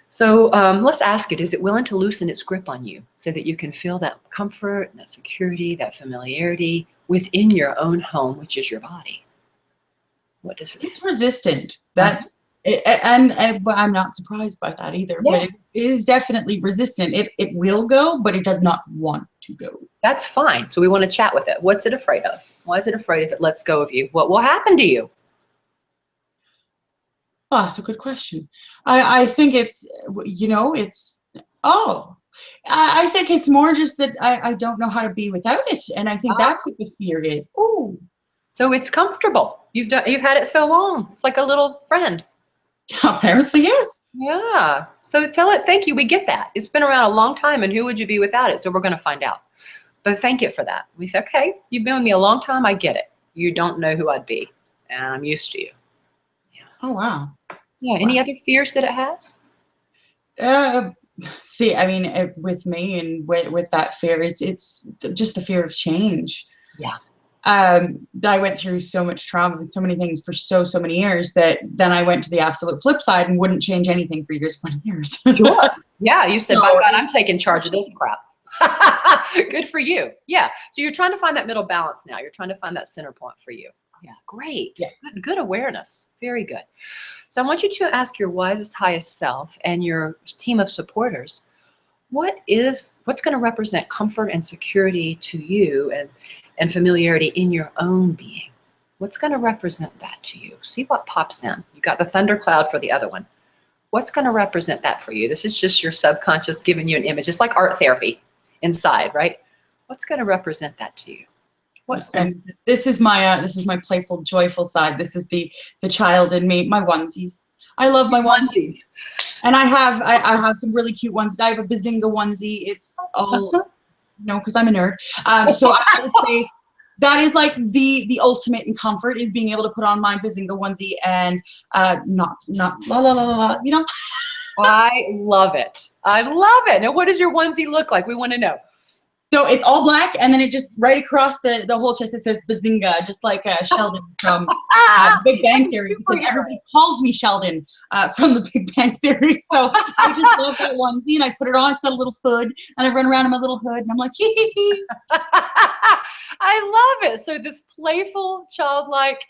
So let's ask it, is it willing to loosen its grip on you so that you can feel that comfort, that security, that familiarity within your own home, which is your body? What does it say? It's resistant. That's and I'm not surprised by that either. Yeah. But it is definitely resistant. It will go, but it does not want to go. That's fine. So we want to chat with it. What's it afraid of? Why is it afraid if it lets go of you? What will happen to you? Oh, that's a good question. I think it's I think it's more just that I don't know how to be without it, and I think that's what the fear is. Oh. So it's comfortable. You've had it so long. It's like a little friend. Apparently, yes. Yeah. So tell it, thank you. We get that. It's been around a long time, and who would you be without it? So we're going to find out. But thank it for that. We say, okay, you've been with me a long time. I get it. You don't know who I'd be, and I'm used to you. Yeah. Oh, wow. Yeah. Any other fears that it has? See, I mean, with me and with that fear, it's just the fear of change. Yeah. I went through so much trauma and so many things for so many years that then I went to the absolute flip side and wouldn't change anything for years upon years. Sure. Yeah, you said, by God, I'm taking charge of this crap. Good for you. Yeah. So you're trying to find that middle balance now. You're trying to find that center point for you. Yeah, great. Yeah. Good awareness. Very good. So I want you to ask your wisest, highest self and your team of supporters, what's going to represent comfort and security to you and familiarity in your own being? What's going to represent that to you? See what pops in. You got the thundercloud for the other one. What's going to represent that for you? This is just your subconscious giving you an image. It's like art therapy inside, right? What's going to represent that to you? And this is my playful, joyful side. This is the child in me. My onesies. I love my onesies. And I have some really cute ones. I have a Bazinga onesie. It's all, because I'm a nerd. So I would say that is like the ultimate in comfort, is being able to put on my Bazinga onesie and not la la la la, I love it. I love it. Now, what does your onesie look like? We want to know. So it's all black, and then it just right across the whole chest, it says Bazinga, just like Sheldon from Big Bang Theory, because everybody calls me Sheldon from the Big Bang Theory. So I just love that onesie, and I put it on. It's got a little hood, and I run around in my little hood, and I'm like, hee hee hee. I love it. So this playful, childlike,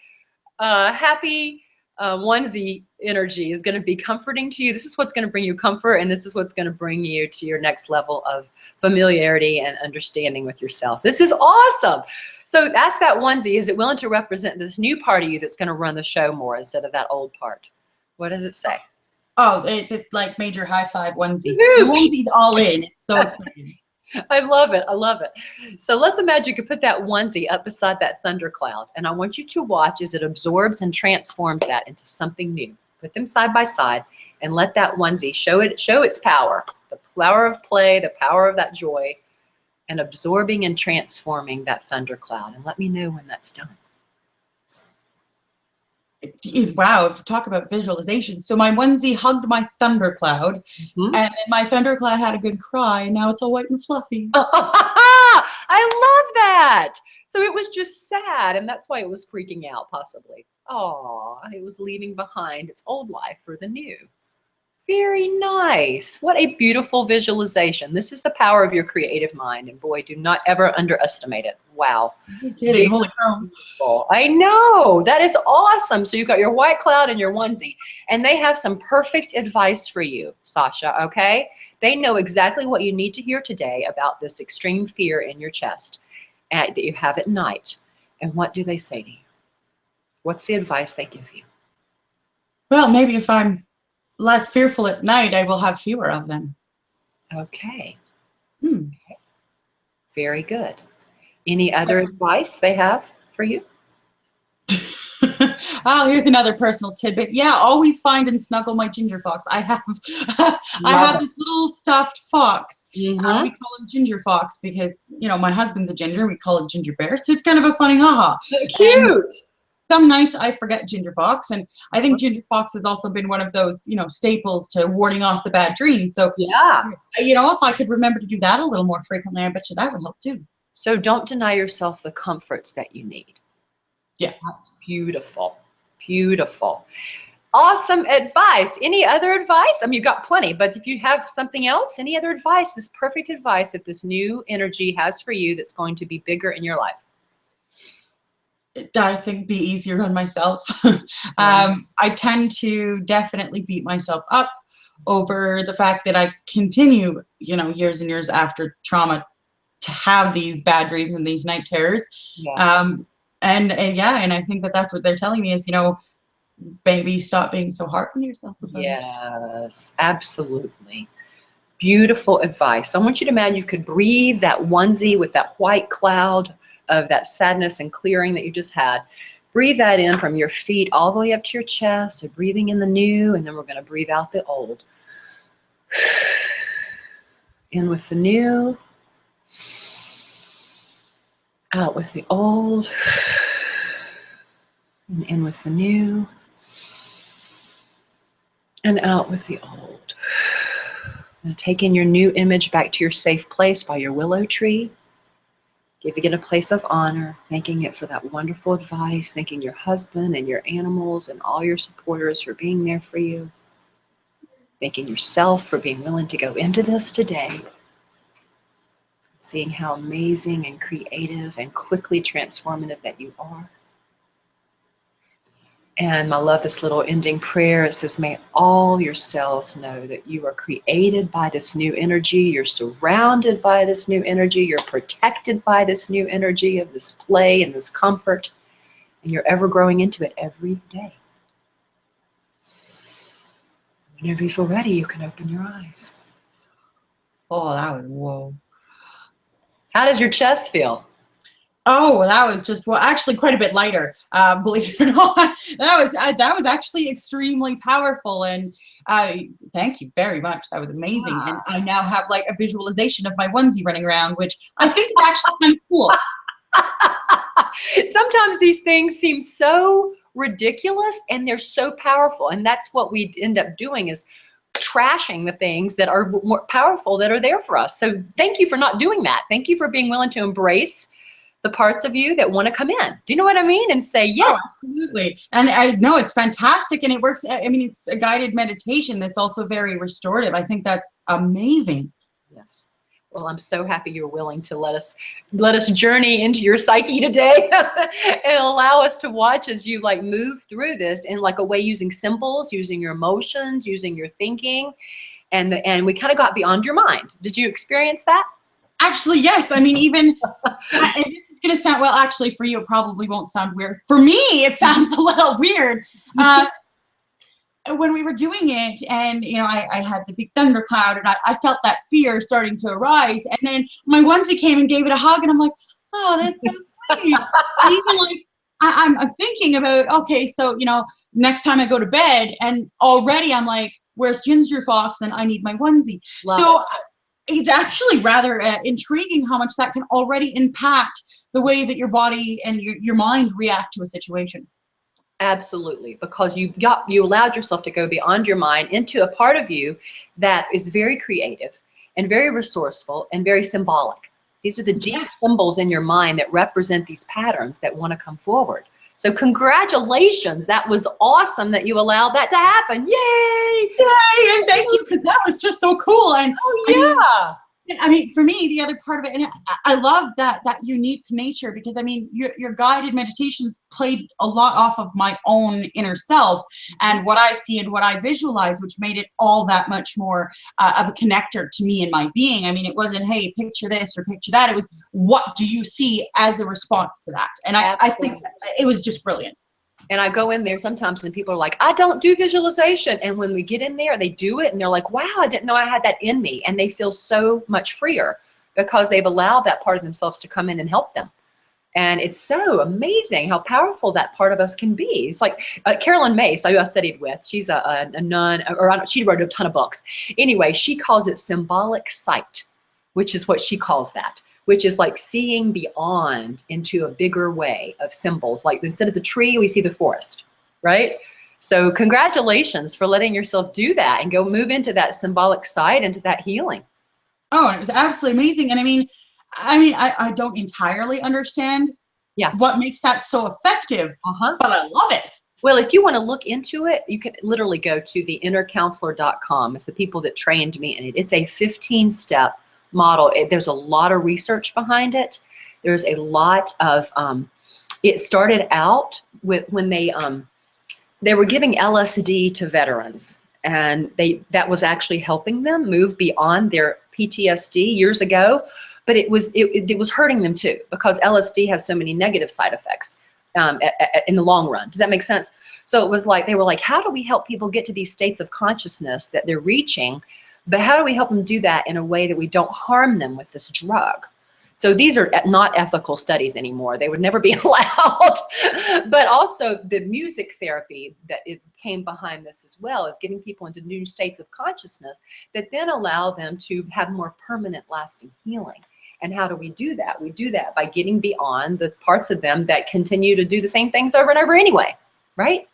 happy onesie energy is going to be comforting to you. This is what's going to bring you comfort, and this is what's going to bring you to your next level of familiarity and understanding with yourself. This is awesome. So ask that onesie, is it willing to represent this new part of you that's going to run the show more instead of that old part? What does it say? Oh, it's like major high five onesie. The onesie's all in. It's so exciting. I love it. I love it. So let's imagine you could put that onesie up beside that thundercloud, and I want you to watch as it absorbs and transforms that into something new. Put them side by side and let that onesie show its power, the power of play, the power of that joy, and absorbing and transforming that thundercloud. And let me know when that's done. Wow, talk about visualization. So my onesie hugged my thundercloud, and then my thundercloud had a good cry, and now it's all white and fluffy. I love that. So it was just sad, and that's why it was freaking out, possibly. Oh, it was leaving behind its old life for the new. Very nice. What a beautiful visualization. This is the power of your creative mind, and boy, do not ever underestimate it. Wow. You're kidding. Holy cow. I know. That is awesome. So you've got your white cloud and your onesie, and they have some perfect advice for you, Sasha, okay? They know exactly what you need to hear today about this extreme fear in your chest that you have at night. And what do they say to you? What's the advice they give you? Well, maybe if I'm less fearful at night, I will have fewer of them. Okay. Okay. Very good. Any other advice they have for you? Oh, here's another personal tidbit. Yeah, always find and snuggle my ginger fox. I have this little stuffed fox. We call him Ginger Fox because, my husband's a ginger. We call him Ginger Bear. So it's kind of a funny haha. Cute. Some nights I forget Ginger Fox, and I think Ginger Fox has also been one of those, staples to warding off the bad dreams. So, yeah, if I could remember to do that a little more frequently, I bet you that would help too. So don't deny yourself the comforts that you need. Yeah. That's beautiful. Beautiful. Awesome advice. Any other advice? I mean, you've got plenty, but if you have something else, any other advice, this perfect advice that this new energy has for you that's going to be bigger in your life. I think be easier on myself. I tend to definitely beat myself up over the fact that I continue, years and years after trauma to have these bad dreams and these night terrors. Yes. And I think that's what they're telling me is, baby, stop being so hard on yourself. Yes, absolutely. Beautiful advice. I want you to imagine you could breathe that onesie with that white cloud of that sadness and clearing that you just had. Breathe that in from your feet all the way up to your chest. So breathing in the new, and then we're going to breathe out the old. In with the new. Out with the old. And in with the new. And out with the old. Now take in your new image back to your safe place by your willow tree. Giving it a place of honor, thanking it for that wonderful advice, thanking your husband and your animals and all your supporters for being there for you. Thanking yourself for being willing to go into this today. Seeing how amazing and creative and quickly transformative that you are. And I love this little ending prayer. It says, may all your cells know that you are created by this new energy. You're surrounded by this new energy. You're protected by this new energy of this play and this comfort. And you're ever growing into it every day. Whenever you feel ready, you can open your eyes. Oh, that was, whoa. How does your chest feel? Oh, well, that was just, well, actually quite a bit lighter, believe it or not. That was actually extremely powerful, and thank you very much. That was amazing, and I now have like a visualization of my onesie running around, which I think is actually kind of cool. Sometimes these things seem so ridiculous and they're so powerful, and that's what we end up doing is trashing the things that are more powerful that are there for us. So thank you for not doing that. Thank you for being willing to embrace the parts of you that want to come in. Do you know what I mean? And say yes. Oh, absolutely. And I know it's fantastic, and it works. I mean, it's a guided meditation that's also very restorative. I think that's amazing. Yes. Well, I'm so happy you're willing to let us journey into your psyche today and allow us to watch as you like move through this in like a way using symbols, using your emotions, using your thinking, and we kind of got beyond your mind. Did you experience that? Actually, yes. I mean, even and this is going to sound, well, actually, for you, it probably won't sound weird. For me, it sounds a little weird. When we were doing it, and you know, I had the big thundercloud, and I felt that fear starting to arise, and then my onesie came and gave it a hug, and I'm like, oh, that's so sweet. And even like I'm thinking about, okay, so you know, next time I go to bed, and already I'm like, where's Ginger Fox, and I need my onesie. So it's actually rather intriguing how much that can already impact the way that your body and your mind react to a situation. Absolutely, because you allowed yourself to go beyond your mind into a part of you that is very creative and very resourceful and very symbolic. These are the deep symbols in your mind that represent these patterns that want to come forward. So congratulations, that was awesome that you allowed that to happen. Yay! Yay, and thank you, because that was just so cool. And I mean, for me, the other part of it, and I love that unique nature, because I mean, your guided meditations played a lot off of my own inner self and what I see and what I visualize, which made it all that much more of a connector to me and my being. I mean, it wasn't, hey, picture this or picture that. It was, what do you see as a response to that? And I think it was just brilliant. And I go in there sometimes and people are like, I don't do visualization. And when we get in there, they do it and they're like, wow, I didn't know I had that in me. And they feel so much freer because they've allowed that part of themselves to come in and help them. And it's so amazing how powerful that part of us can be. It's like Carolyn Mace, who I studied with, she's a nun, or she wrote a ton of books. Anyway, she calls it symbolic sight, which is what she calls that, which is like seeing beyond into a bigger way of symbols. Like instead of the tree, we see the forest, right? So congratulations for letting yourself do that and go move into that symbolic side, into that healing. Oh, and it was absolutely amazing. And I don't entirely understand what makes that so effective, but I love it. Well, if you want to look into it, you can literally go to theinnercounselor.com. It's the people that trained me in it. It's a 15-step model. There's a lot of research behind it. There's a lot of, it started out with when they were giving LSD to veterans, and that was actually helping them move beyond their PTSD years ago, but it was hurting them too, because LSD has so many negative side effects in the long run. Does that make sense? So it was like, they were like, how do we help people get to these states of consciousness that they're reaching? But how do we help them do that in a way that we don't harm them with this drug? So these are not ethical studies anymore. They would never be allowed. But also the music therapy that came behind this as well, is getting people into new states of consciousness that then allow them to have more permanent lasting healing. And how do we do that? We do that by getting beyond the parts of them that continue to do the same things over and over anyway, right?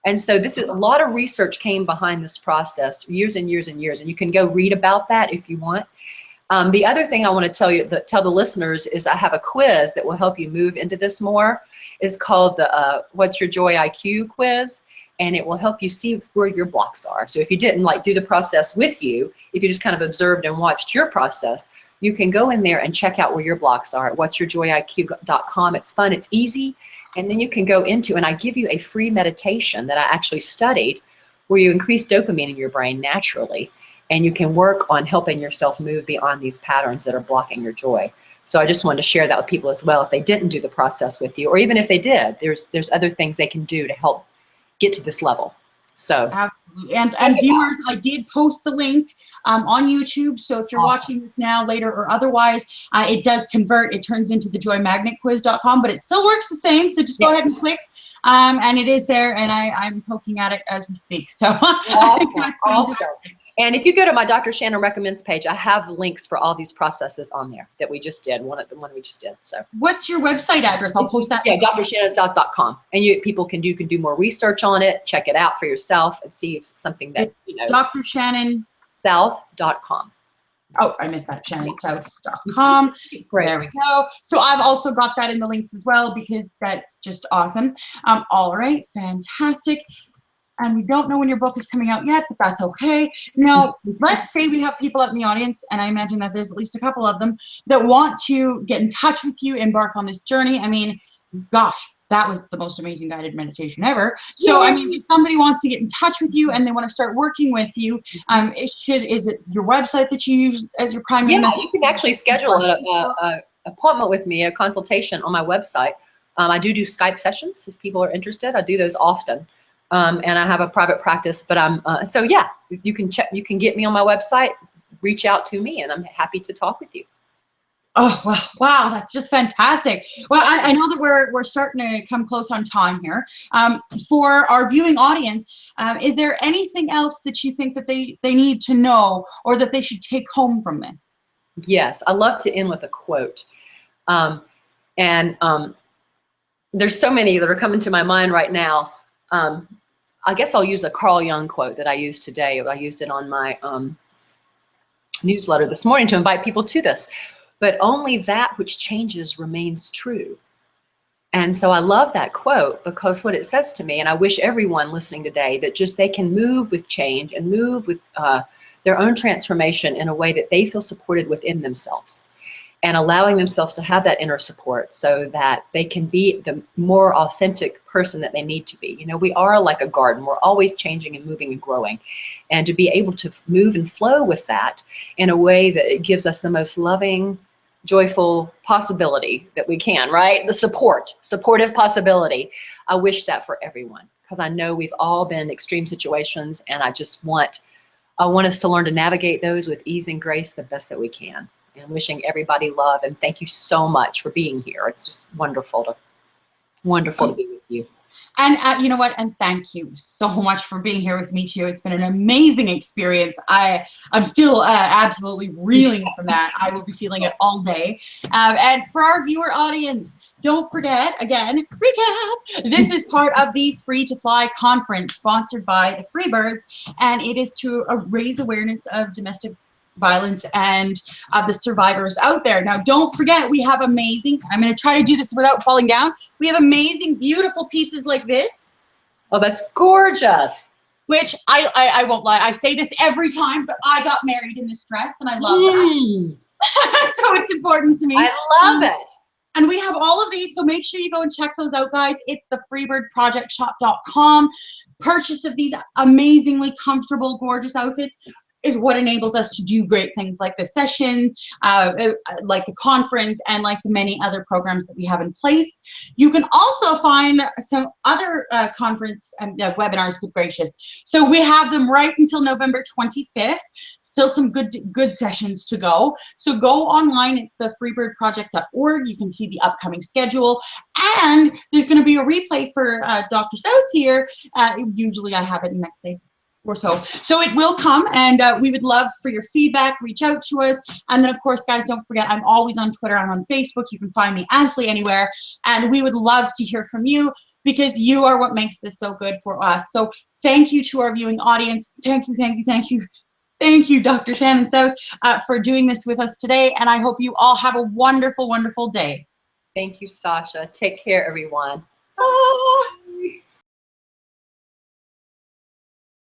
And so this is a lot of research came behind this process, years and years and years, and you can go read about that if you want. The other thing I want to tell the listeners is I have a quiz that will help you move into this more. It's called the What's Your Joy IQ quiz, and it will help you see where your blocks are. So if you didn't do the process with you, if you just kind of observed and watched your process, you can go in there and check out where your blocks are at whatsyourjoyiq.com. It's fun, it's easy. And then you can go into, and I give you a free meditation that I actually studied where you increase dopamine in your brain naturally, and you can work on helping yourself move beyond these patterns that are blocking your joy. So I just wanted to share that with people as well. If they didn't do the process with you, or even if they did, there's other things they can do to help get to this level. So absolutely. And viewers, I did post the link on YouTube. So if you're watching this now, later, or otherwise, it does convert. It turns into the joymagnetquiz.com, but it still works the same. So just go ahead and click. And it is there, and I'm poking at it as we speak. So I think that's awesome. And if you go to my Dr. Shannon Recommends page, I have links for all these processes on there that we just did, the one we just did. So what's your website address? I'll post that. Yeah, drshannonsouth.com. And people can do more research on it, check it out for yourself, and see if it's something that, Dr. Shannon South.com. Oh, I missed that. ShannonSouth.com. Great. There we go. So I've also got that in the links as well, because that's just awesome. All right, fantastic. And we don't know when your book is coming out yet, but that's okay. Now, let's say we have people out in the audience, and I imagine that there's at least a couple of them, that want to get in touch with you, embark on this journey. I mean, gosh, that was the most amazing guided meditation ever. So, I mean, if somebody wants to get in touch with you and they want to start working with you, is it your website that you use as your primary method? You can actually schedule an appointment with me, a consultation on my website. I do Skype sessions if people are interested. I do those often. And I have a private practice, but so yeah, you can get me on my website, reach out to me, and I'm happy to talk with you. Oh, wow, that's just fantastic. Well, I know that we're starting to come close on time here. For our viewing audience, is there anything else that you think that they need to know, or that they should take home from this? Yes, I love to end with a quote. There's so many that are coming to my mind right now. I guess I'll use a Carl Jung quote that I used today. I used it on my newsletter this morning to invite people to this. But only that which changes remains true. And so I love that quote, because what it says to me, and I wish everyone listening today, that just they can move with change and move with their own transformation in a way that they feel supported within themselves, and allowing themselves to have that inner support so that they can be the more authentic person that they need to be. You know, we are like a garden. We're always changing and moving and growing. And to be able to move and flow with that in a way that it gives us the most loving, joyful possibility that we can, right? The supportive possibility. I wish that for everyone, because I know we've all been in extreme situations, and I want us to learn to navigate those with ease and grace the best that we can. And wishing everybody love, and thank you so much for being here. It's just wonderful to be with you. And you know what? And thank you so much for being here with me too. It's been an amazing experience. I'm still absolutely reeling from that. I will be feeling it all day. And for our viewer audience, don't forget, again, recap, this is part of the Free to Fly conference sponsored by the Freebirds, and it is to raise awareness of domestic violence and of the survivors out there. Now, don't forget, we have amazing, I'm going to try to do this without falling down. We have amazing, beautiful pieces like this. Oh, that's gorgeous. Which I won't lie, I say this every time, but I got married in this dress, and I love that. So it's important to me. I love it. And we have all of these, so make sure you go and check those out, guys. It's the freebirdprojectshop.com. Purchase of these amazingly comfortable, gorgeous outfits is what enables us to do great things like this session, like the conference, and like the many other programs that we have in place. You can also find some other conference and webinars, good gracious. So we have them right until November 25th. Still some good sessions to go. So go online. It's the freebirdproject.org. You can see the upcoming schedule. And there's going to be a replay for Dr. South here. Usually I have it next day or so. So it will come, and we would love for your feedback. Reach out to us. And then, of course, guys, don't forget, I'm always on Twitter. I'm on Facebook. You can find me absolutely anywhere. And we would love to hear from you, because you are what makes this so good for us. So thank you to our viewing audience. Thank you, thank you, thank you. Thank you, Dr. Shannon South, for doing this with us today. And I hope you all have a wonderful, wonderful day. Thank you, Sasha. Take care, everyone. Oh.